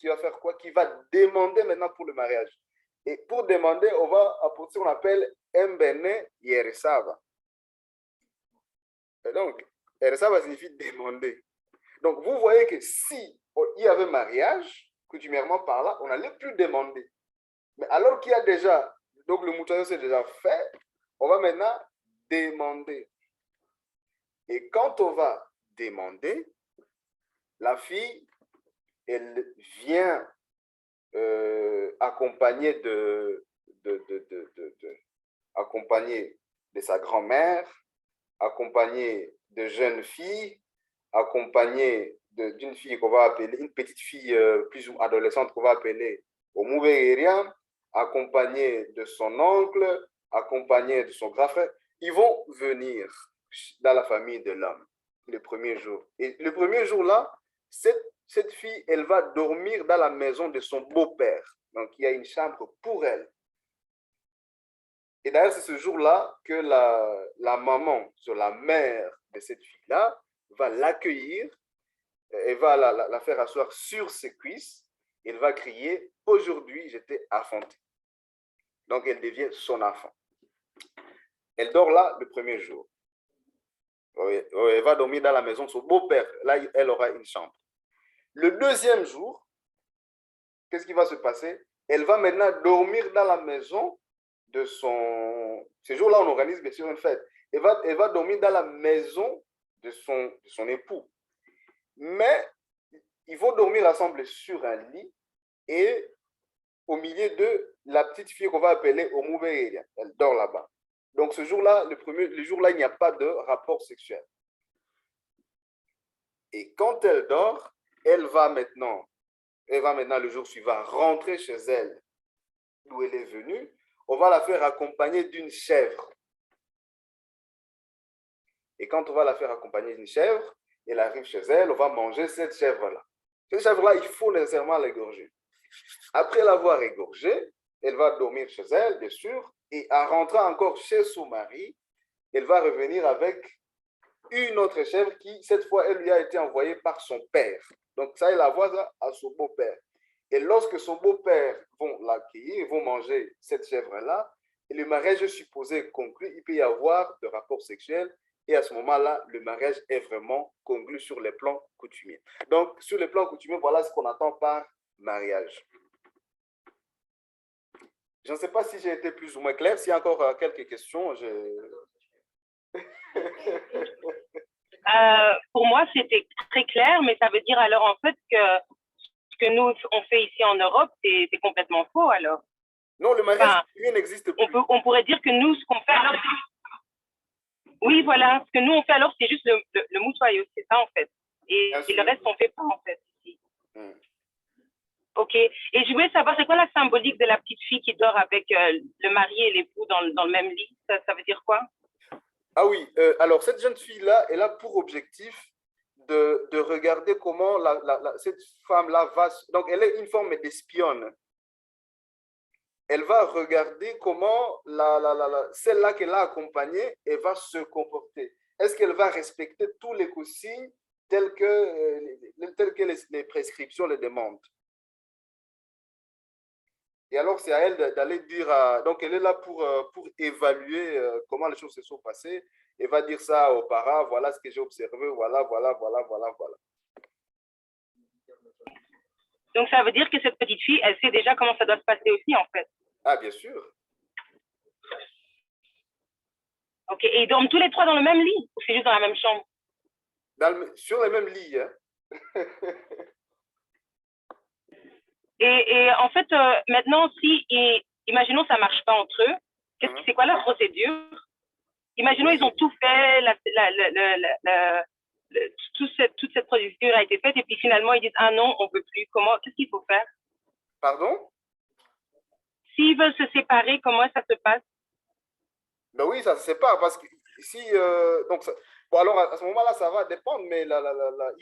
faire quoi? Qui va demander maintenant pour le mariage. Et pour demander, on va apporter ce qu'on appelle Mbene Yeresava. Et donc, Yeresava signifie demander. Donc, vous voyez que si il y avait mariage, coutumièrement par là, on n'allait plus demander. Mais alors qu'il y a déjà, donc le mutario c'est déjà fait, on va maintenant demander. Et quand on va demander, la fille, elle vient accompagnée accompagnée de sa grand-mère, accompagnée de jeunes filles, accompagnée d'une fille qu'on va appeler, une petite fille plus ou adolescente qu'on va appeler Omubeiriam, accompagnée de son oncle, accompagnée de son grand frère. Ils vont venir dans la famille de l'homme le premier jour. Et le premier jour-là, cette fille, elle va dormir dans la maison de son beau-père. Donc, il y a une chambre pour elle. Et d'ailleurs, c'est ce jour-là que la maman, la mère de cette fille-là, va l'accueillir, elle va la faire asseoir sur ses cuisses, elle va crier « Aujourd'hui, j'étais affrontée ». Donc, elle devient son enfant. Elle dort là le premier jour. Elle va dormir dans la maison de son beau-père. Là, elle aura une chambre. Le deuxième jour, qu'est-ce qui va se passer? Elle va maintenant dormir dans la maison de son... Ce jour-là, on organise bien sûr une fête. Elle va dormir dans la maison de son époux. Mais ils vont dormir ensemble sur un lit et au milieu de la petite fille qu'on va appeler Omuberia. Elle dort là-bas. Donc ce jour-là, le jour-là, il n'y a pas de rapport sexuel. Et quand elle dort, elle va maintenant le jour suivant rentrer chez elle, d'où elle est venue. On va la faire accompagner d'une chèvre. Et quand on va la faire accompagner d'une chèvre, elle arrive chez elle, on va manger cette chèvre-là. Cette chèvre-là, il faut nécessairement l'égorger. Après l'avoir égorgée, elle va dormir chez elle, bien sûr, et en rentrant encore chez son mari, elle va revenir avec une autre chèvre qui, cette fois, elle lui a été envoyée par son père. Donc ça, elle la voit à son beau-père. Et lorsque son beau-père vont l'accueillir, vont manger cette chèvre-là, et le mariage est supposé conclu, il peut y avoir de rapports sexuels, et à ce moment-là, le mariage est vraiment conclu sur les plans coutumiers. Donc, sur les plans coutumiers, voilà ce qu'on entend par mariage. Je ne sais pas si j'ai été plus ou moins clair. S'il y a encore quelques questions, pour moi, c'était très clair, mais ça veut dire alors en fait que ce que nous, on fait ici en Europe, c'est complètement faux alors. Non, le mariage n'existe plus. On pourrait dire que nous, ce qu'on fait alors... Oui, voilà. Ce que nous, on fait alors, c'est juste le moussoyau, c'est ça en fait. Et le reste, on ne fait pas en fait ici. Ok. Et je voulais savoir, c'est quoi la symbolique de la petite fille qui dort avec le mari et l'époux dans le même lit? Ça veut dire quoi? Ah oui, alors cette jeune fille-là, elle a pour objectif de regarder comment cette femme-là va... Donc, elle est une forme d'espionne. Elle va regarder comment celle-là qu'elle a accompagnée, elle va se comporter. Est-ce qu'elle va respecter tous les consignes telles que les prescriptions le demandent? Et alors, c'est à elle d'aller dire... donc, elle est là pour évaluer comment les choses se sont passées. Elle va dire ça aux parents, voilà ce que j'ai observé, voilà. Donc, ça veut dire que cette petite fille, elle sait déjà comment ça doit se passer aussi, en fait. Ah, bien sûr. Ok, et ils dorment tous les trois dans le même lit ou c'est juste dans la même chambre? Sur le même lit, hein. Et en fait, maintenant, imaginons ça ne marche pas entre eux, c'est quoi la procédure? Imaginons ils ont tout fait, toute cette procédure a été faite et puis finalement ils disent « Ah non, on ne peut plus ». Qu'est-ce qu'il faut faire? Pardon? S'ils veulent se séparer, comment ça se passe? Ben oui, ça se sépare parce que si... bon, alors à ce moment-là, ça va dépendre, mais il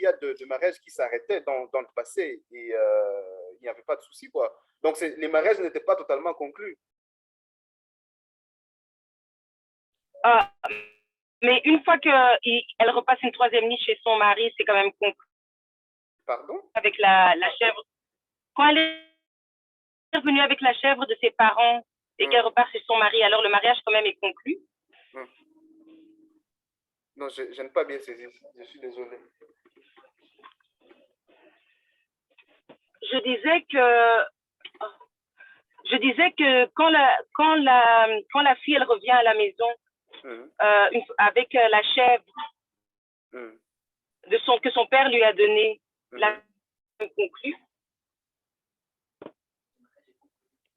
y a de mariages qui s'arrêtaient dans le passé et il n'y avait pas de souci, quoi. Donc, les mariages n'étaient pas totalement conclus. Mais une fois qu'elle repasse une troisième nuit chez son mari, c'est quand même conclu. Pardon? Avec la chèvre. Quand elle est revenue avec la chèvre de ses parents et qu'elle repart chez son mari, alors le mariage quand même est conclu? Non, je n'ai pas bien saisi. Je suis désolé. Je disais que quand la fille elle revient à la maison avec la chèvre que son père lui a donnée, la conclue.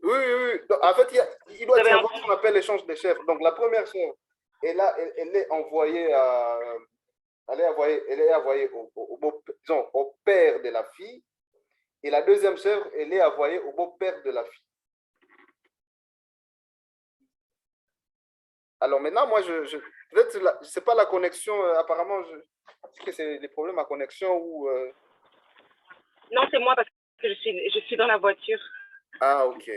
Oui. Donc, en fait, il doit y avoir ce qu'on appelle l'échange des chèvres. Donc, la première chèvre, elle est envoyée au père de la fille. Et la deuxième chèvre, elle est envoyée au beau-père de la fille. Alors maintenant, moi, peut-être, je ne sais pas la connexion, apparemment, est-ce que c'est des problèmes à connexion ou... Non, c'est moi parce que je suis dans la voiture. Ah, ok.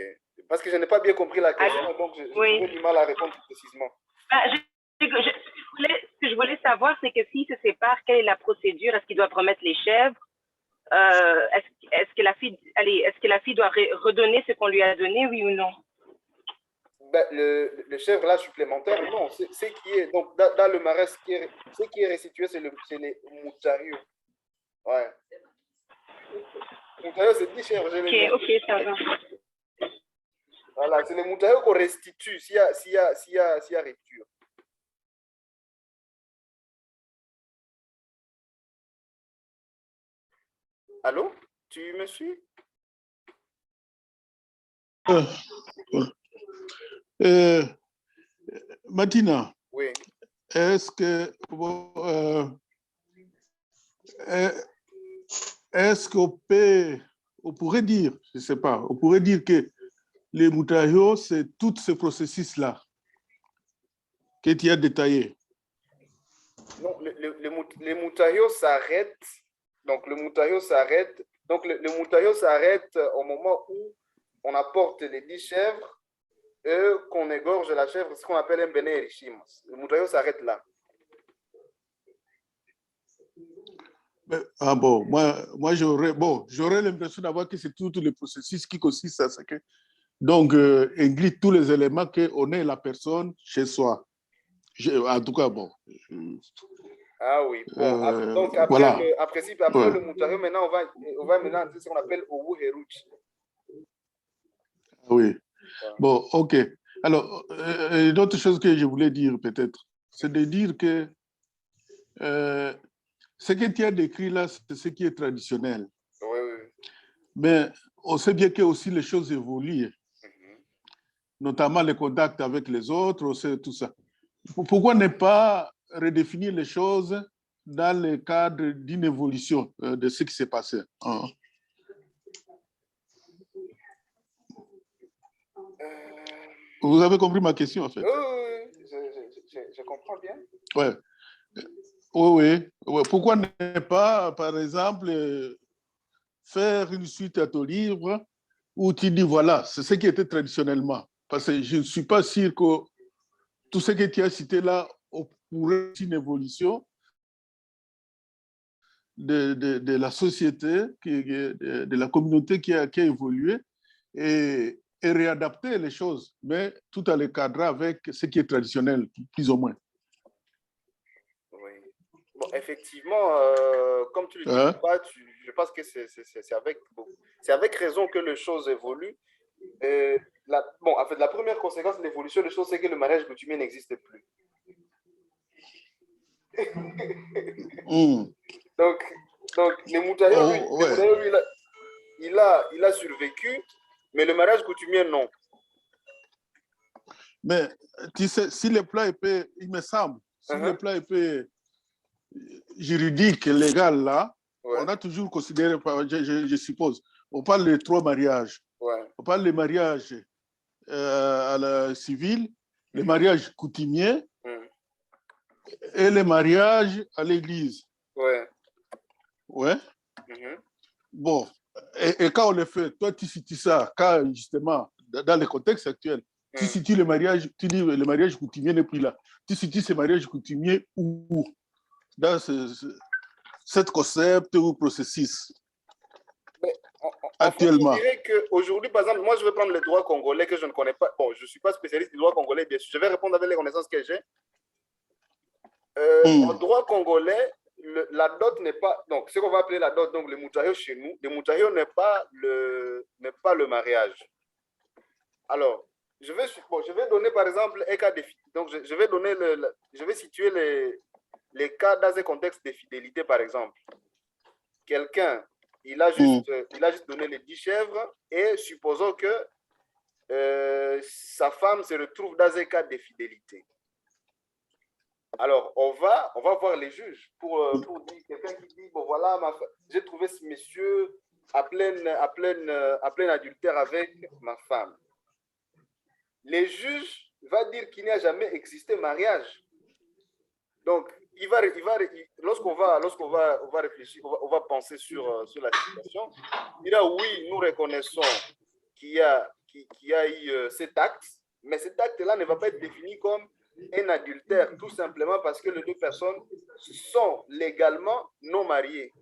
Parce que je n'ai pas bien compris la question, donc j'ai du mal à répondre précisément. Ce que je voulais savoir, c'est que s'ils se séparent, quelle est la procédure? Est-ce qu'ils doivent remettre les chèvres? Est-ce que la fille doit redonner ce qu'on lui a donné, oui ou non? Ben, le chèvre là supplémentaire, non. Ce qui est, donc, dans le marais, ce qui est restitué, c'est les moutarios. Ouais. Moutarios, c'est 10 chèvres. Ok, ça va. Voilà, c'est les moutarios qu'on restitue s'il y a rupture. Allô? Tu me suis? Martina, oui. Est-ce qu'on pourrait dire, je ne sais pas, on pourrait dire que les moutarios, c'est tout ce processus-là que tu as détaillé? Non, les moutarios s'arrêtent. Donc, le moutario s'arrête. Donc, le moutario s'arrête au moment où on apporte les 10 chèvres et qu'on égorge la chèvre, ce qu'on appelle un béné erichimas. Le moutario s'arrête là. Ah bon, moi j'aurais l'impression d'avoir que c'est tout le processus qui consiste à ce que, donc, inclut tous les éléments qu'on ait la personne chez soi. En tout cas, bon. Ah oui, bon. Donc, après, voilà. Le moutario, maintenant, on va maintenant entrer ce qu'on appelle Owu Heruchi. Oui. Voilà. Bon, OK. Alors, une autre chose que je voulais dire peut-être, c'est de dire que ce que tu as décrit là, c'est ce qui est traditionnel. Oui, oui. Mais on sait bien que aussi les choses évoluent, notamment les contacts avec les autres, on sait tout ça. Pourquoi ne pas redéfinir les choses dans le cadre d'une évolution de ce qui s'est passé? Vous avez compris ma question, en fait? Oui, je comprends bien. Ouais. Oui. Pourquoi ne pas, par exemple, faire une suite à ton livre où tu dis, voilà, c'est ce qui était traditionnellement. Parce que je ne suis pas sûr que tout ce que tu as cité là pourrait être une évolution de la société, de la communauté qui a évolué et réadapter les choses, mais tout à les cadrer avec ce qui est traditionnel, plus ou moins. Oui. Bon, effectivement, comme tu le dis, je pense que c'est avec raison que les choses évoluent. Bon, en fait, la première conséquence de l'évolution des choses, c'est que le mariage coutumier n'existe plus. Donc, les moutarios, lui, il a survécu, mais le mariage coutumier, non. Mais tu sais, si le plan est, il me semble, si le plan est juridique, légal, là, on a toujours considéré, je suppose, on parle de 3 mariages. On parle des mariages à la civile, les mariages coutumiers et les mariages à l'église. Ouais. Bon, et quand on le fait, toi tu cites ça, quand justement, dans le contexte actuel, tu cites le mariage, tu dis le mariage coutumier n'est plus là. Tu cites ce mariage coutumier où? Dans cet concept ou processus actuellement. Je dirais qu'aujourd'hui, par exemple, moi je vais prendre le droit congolais que je ne connais pas. Bon, je ne suis pas spécialiste du droit congolais, bien sûr. Je vais répondre avec les connaissances que j'ai. En droit congolais, la dot n'est pas, donc ce qu'on va appeler la dot, donc le moutario chez nous, le moutario n'est pas le mariage. Alors, je vais donner par exemple un cas de, donc je vais situer les cas dans un contexte de fidélité par exemple. Quelqu'un, il a juste donné les 10 chèvres et supposons que sa femme se retrouve dans un cas de fidélité. Alors, on va voir les juges pour dire, quelqu'un qui dit, bon voilà, j'ai trouvé ce monsieur à plein adultère avec ma femme. Les juges vont dire qu'il n'y a jamais existé mariage. Donc, lorsqu'on va réfléchir, on va penser sur la situation, il dira oui, nous reconnaissons qu'il y a qui a eu cet acte, mais cet acte-là ne va pas être défini comme un adultère, tout simplement parce que les deux personnes sont légalement non mariées.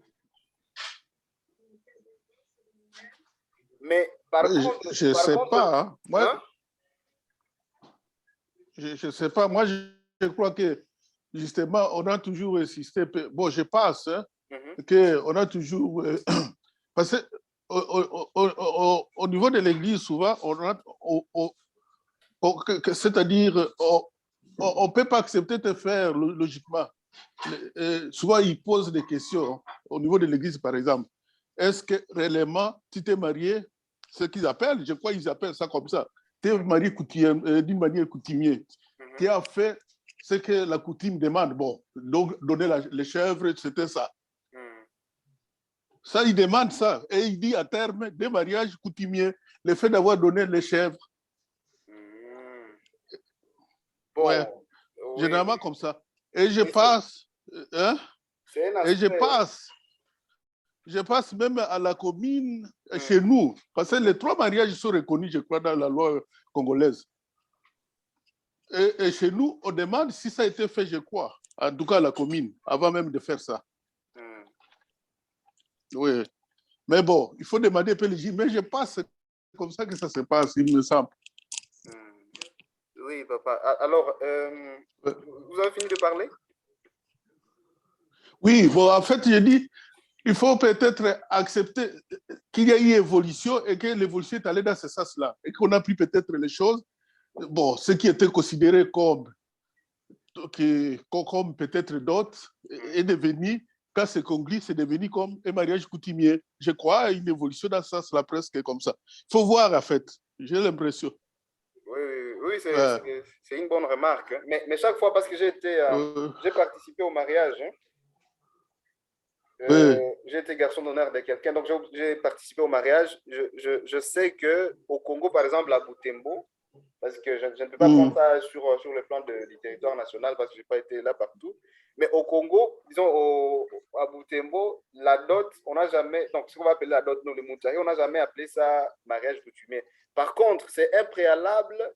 Mais par contre... Je ne sais pas. Hein. Moi, hein? Je ne sais pas. Moi, je crois que, justement, on a toujours insisté. Bon, je pense hein, qu'on a toujours... parce que au niveau de l'Église, souvent, c'est-à-dire, on ne peut pas accepter de faire logiquement. Souvent, ils posent des questions au niveau de l'Église, par exemple. Est-ce que réellement, tu t'es marié, ce qu'ils appellent, je crois qu'ils appellent ça comme ça, tu es marié d'une manière coutumière. Tu as fait ce que la coutume demande. Bon, donc donner les chèvres, c'était ça. Ça, il demande ça. Et il dit à terme, des mariages coutumiers, le fait d'avoir donné les chèvres. Bon, ouais, oui. Généralement comme ça. Et je passe, hein? Et je passe même à la commune chez nous, parce que les 3 mariages sont reconnus, je crois, dans la loi congolaise. Et chez nous, on demande si ça a été fait, je crois, en tout cas à la commune, avant même de faire ça. Oui. Mais bon, il faut demander un peu les mais je pense c'est comme ça que ça se passe, il me semble. Oui, papa. Alors, vous avez fini de parler? Oui, bon, en fait, je dis, il faut peut-être accepter qu'il y a eu évolution et que l'évolution est allée dans ce sens-là et qu'on a pris peut-être les choses, bon, ce qui était considéré comme peut-être d'autres est devenu, quand c'est conclu, c'est devenu comme un mariage coutumier. Je crois à une évolution dans ce sens-là, presque comme ça. Il faut voir, en fait, j'ai l'impression. Oui, c'est une bonne remarque. Hein. Mais chaque fois, parce que j'ai participé au mariage, hein. J'ai été garçon d'honneur de quelqu'un, donc j'ai participé au mariage. Je sais qu'au Congo, par exemple, à Butembo, parce que je ne peux pas prendre ça sur le plan du territoire national, parce que je n'ai pas été là partout, mais au Congo, disons à Butembo, la dot, on n'a jamais, donc ce qu'on va appeler la dot, non, le moutari, on n'a jamais appelé ça mariage coutumier. Par contre, c'est un préalable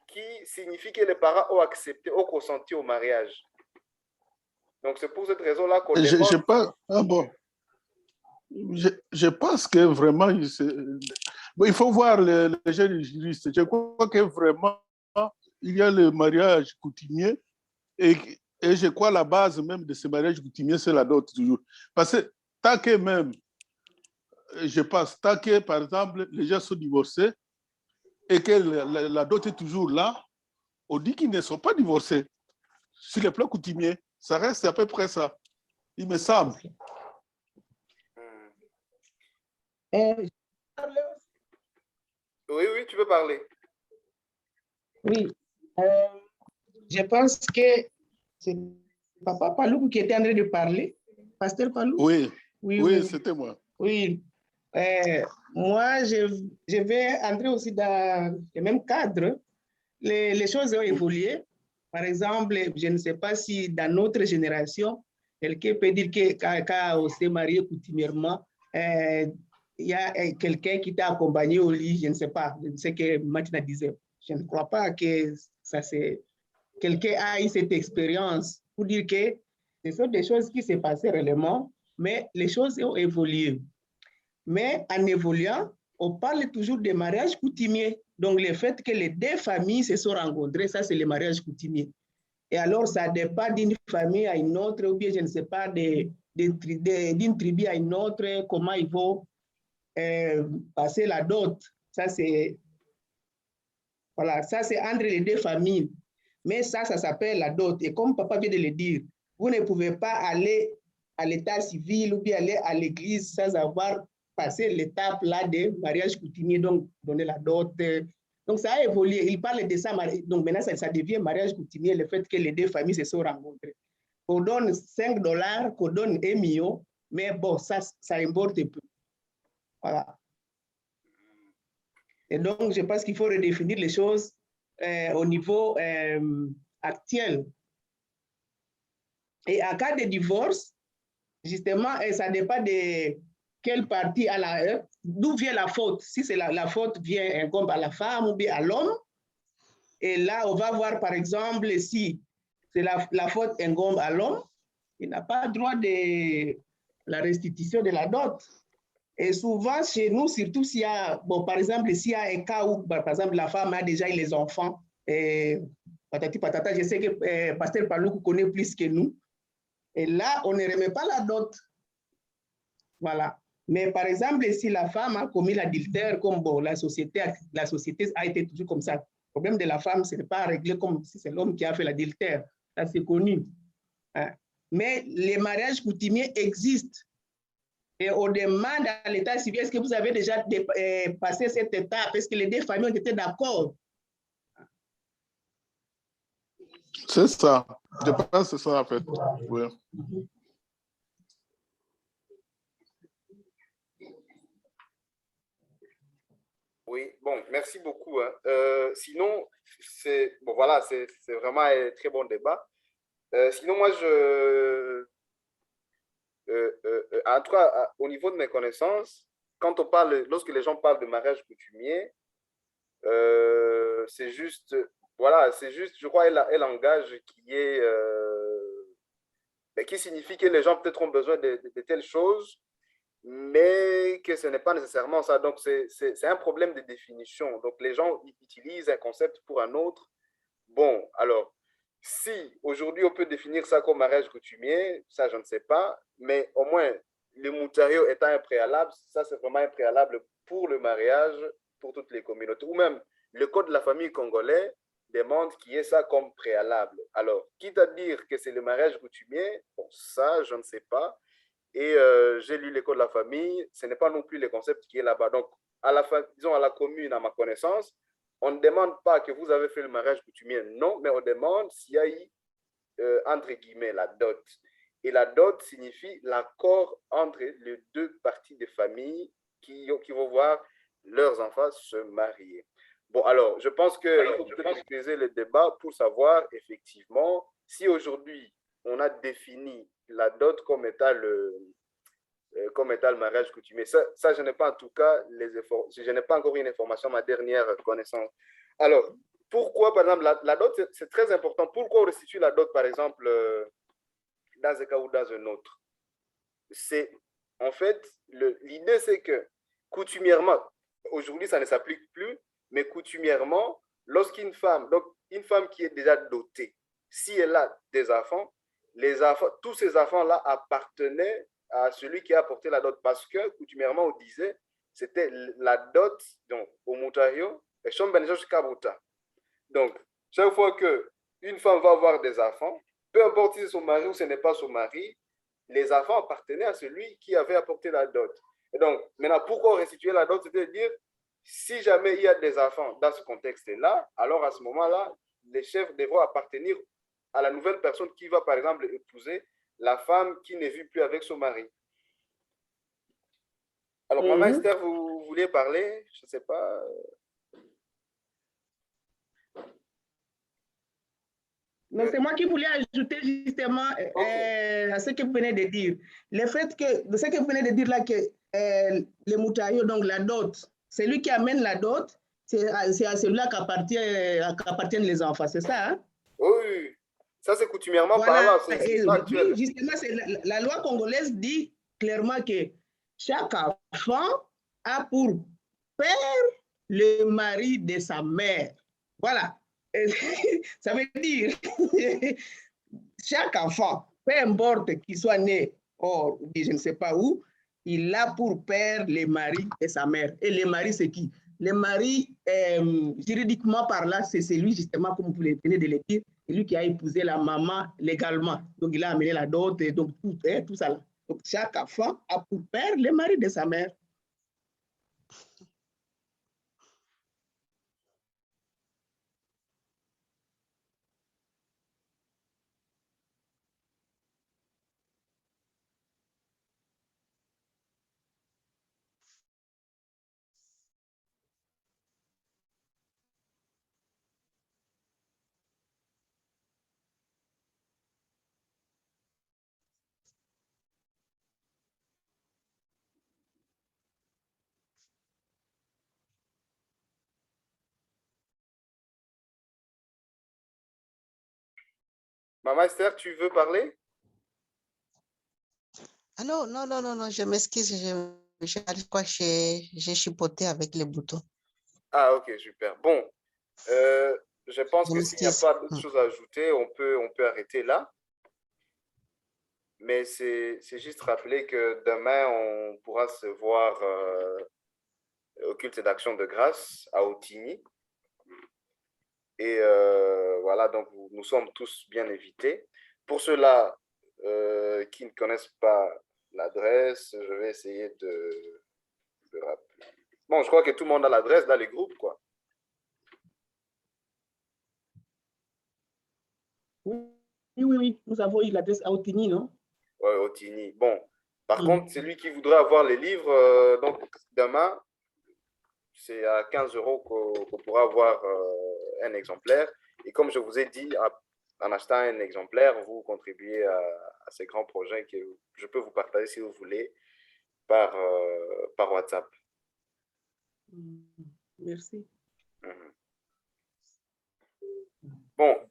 qui signifie que les parents ont accepté, ont consenti au mariage. Donc, c'est pour cette raison-là qu'on demande... Je pense que vraiment, il faut voir les jeunes juristes. Je crois que vraiment, il y a le mariage coutumier et je crois la base même de ce mariage coutumier, c'est la dot toujours. Parce que tant que même, je pense, tant que, par exemple, les gens sont divorcés et que la dot est toujours là, on dit qu'ils ne sont pas divorcés. Sur le plan coutumier, ça reste à peu près ça, il me semble. Oui, tu peux parler. Oui, je pense que c'est Papa Palou qui était en train de parler. Pasteur Palou? Oui, c'était moi. Oui. Moi, je vais entrer aussi dans le même cadre. Les choses ont évolué. Par exemple, je ne sais pas si dans notre génération, quelqu'un peut dire que quand on s'est marié coutumièrement, il y a quelqu'un qui t'a accompagné au lit, je ne sais pas, ce que Matina disait. Je ne crois pas que quelqu'un a eu cette expérience pour dire que ce sont des choses qui se passaient réellement, mais les choses ont évolué. Mais en évoluant, on parle toujours de mariage coutumier. Donc, le fait que les 2 familles se sont rencontrées, ça, c'est le mariage coutumier. Et alors, ça dépend d'une famille à une autre, ou bien, je ne sais pas, d'une tribu à une autre, comment il faut passer la dot. Ça, c'est entre les 2 familles. Mais ça s'appelle la dot. Et comme papa vient de le dire, vous ne pouvez pas aller à l'état civil ou bien aller à l'église sans avoir passé l'étape là de mariage coutumier, donc donner la dot. Donc ça a évolué. Il parle de ça. Donc maintenant, ça devient mariage coutumier, le fait que les 2 familles se sont rencontrées. On donne $5, qu'on donne 1 million, mais bon, ça importe peu. Voilà. Et donc, je pense qu'il faut redéfinir les choses au niveau actuel. Et en cas de divorce, justement, ça dépend quelle partie à la... D'où vient la faute? Si c'est la faute vient incombe à la femme ou bien à l'homme. Et là, on va voir, par exemple, si c'est la faute incombe à l'homme, il n'a pas droit de la restitution de la dot. Et souvent, chez nous, surtout s'il y a, bon, par exemple, s'il y a un cas où, par exemple, la femme a déjà eu les enfants, et patati patata, je sais que Pasteur Palou connaît plus que nous. Et là, on ne remet pas la dot. Voilà. Mais par exemple, si la femme a commis l'adultère, comme bon, la société a été toujours comme ça. Le problème de la femme, ce n'est pas réglé comme si c'est l'homme qui a fait l'adultère. Ça, c'est connu. Hein? Mais les mariages coutumiers existent. Et on demande à l'état civil, est-ce que vous avez déjà passé cette étape? Est-ce que les deux familles ont été d'accord? C'est ça. Je pense que c'est ça, en fait. Oui. Oui, bon, merci beaucoup. Hein. Sinon, c'est bon, voilà, c'est vraiment un très bon débat. Sinon, moi, en tout cas, au niveau de mes connaissances, quand on parle, lorsque les gens parlent de mariage coutumier, c'est juste, voilà, c'est juste, je crois, un langage qui est, qui signifie que les gens peut-être ont besoin de telles choses, mais que ce n'est pas nécessairement ça. Donc, c'est un problème de définition. Donc, les gens utilisent un concept pour un autre. Bon, alors, si aujourd'hui on peut définir ça comme mariage coutumier, ça, je ne sais pas, mais au moins, le mutario étant un préalable, ça, c'est vraiment un préalable pour le mariage, pour toutes les communautés, ou même le code de la famille congolais demande qu'il y ait ça comme préalable. Alors, quitte à dire que c'est le mariage coutumier, bon, ça, je ne sais pas. Et j'ai lu l'école de la famille, ce n'est pas non plus le concept qui est là-bas. Donc, à la fin, disons à la commune, à ma connaissance, on ne demande pas que vous avez fait le mariage coutumier, non, mais on demande s'il y a eu, entre guillemets, la dot. Et la dot signifie l'accord entre les deux parties des familles qui vont voir leurs enfants se marier. Bon, alors, je pense qu'il faut peut-être utiliser le débat pour savoir effectivement si aujourd'hui on a défini la dot comme étant le mariage coutumier. Ça, je n'ai pas en tout cas je n'ai pas encore une information, ma dernière connaissance. Alors, pourquoi, par exemple, la dot, c'est très important. Pourquoi on restitue la dot, par exemple, dans un cas ou dans un autre? C'est, en fait, l'idée, c'est que coutumièrement, aujourd'hui, ça ne s'applique plus, mais coutumièrement, lorsqu'une femme, donc une femme qui est déjà dotée, si elle a des enfants, tous ces enfants-là appartenaient à celui qui a apporté la dot, parce que coutumièrement, on disait, c'était la dot, donc au Mutario, et Shombenjosh Kabuta. Donc, chaque fois qu'une femme va avoir des enfants, peu importe si c'est son mari ou ce n'est pas son mari, les enfants appartenaient à celui qui avait apporté la dot. Et donc, maintenant, pourquoi restituer la dot? C'est-à-dire, si jamais il y a des enfants dans ce contexte-là, alors à ce moment-là, les chefs devront appartenir à la nouvelle personne qui va, par exemple, épouser la femme qui ne vit plus avec son mari. Alors, Maman Esther, vous vouliez parler? Je ne sais pas. Non, c'est moi qui voulais ajouter justement à ce que vous venez de dire. Le fait que, de ce que vous venez de dire là, que le Mutario, donc la dot, c'est lui qui amène la dot, c'est à celui-là qu'appartiennent les enfants, c'est ça? Hein? Oui, ça c'est coutumièrement voilà, parlant. Oui, justement, la loi congolaise dit clairement que chaque enfant a pour père le mari de sa mère. Voilà. Ça veut dire chaque enfant, peu importe qu'il soit né or je ne sais pas où, il a pour père le mari de sa mère. Et le mari, c'est qui? Le mari, juridiquement parlant, c'est celui justement, comme vous venez de le dire, celui qui a épousé la maman légalement. Donc, il a amené la dot et donc tout ça. Donc, chaque enfant a pour père le mari de sa mère. Maman Esther, tu veux parler? Ah non, non, non, non, non, je m'excuse, je crois que j'ai chipoté avec les boutons. Ah, ok, super. Bon, je pense Je que s'il n'y a m'excuse. pas d'autres choses à ajouter, on peut arrêter là. Mais c'est juste rappeler que demain, on pourra se voir au culte d'action de grâce à Otigny. Et voilà, donc nous sommes tous bien invités. Pour ceux-là qui ne connaissent pas l'adresse, je vais essayer de rappeler. Bon, je crois que tout le monde a l'adresse dans les groupes, quoi. Oui, oui, oui. Nous avons eu l'adresse à Otigny, non? Oui, Otigny. Bon, par contre, celui qui voudrait avoir les livres, donc demain, c'est à 15 € qu'on pourra avoir un exemplaire. Et comme je vous ai dit, en achetant un exemplaire, vous contribuez à ces grands projets que je peux vous partager si vous voulez par WhatsApp. Merci. Bon,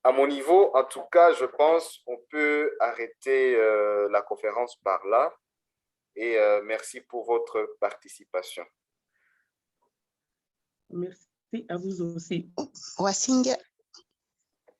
à mon niveau, en tout cas, je pense qu'on peut arrêter la conférence par là. Et merci pour votre participation. Merci à vous aussi. Wasinga,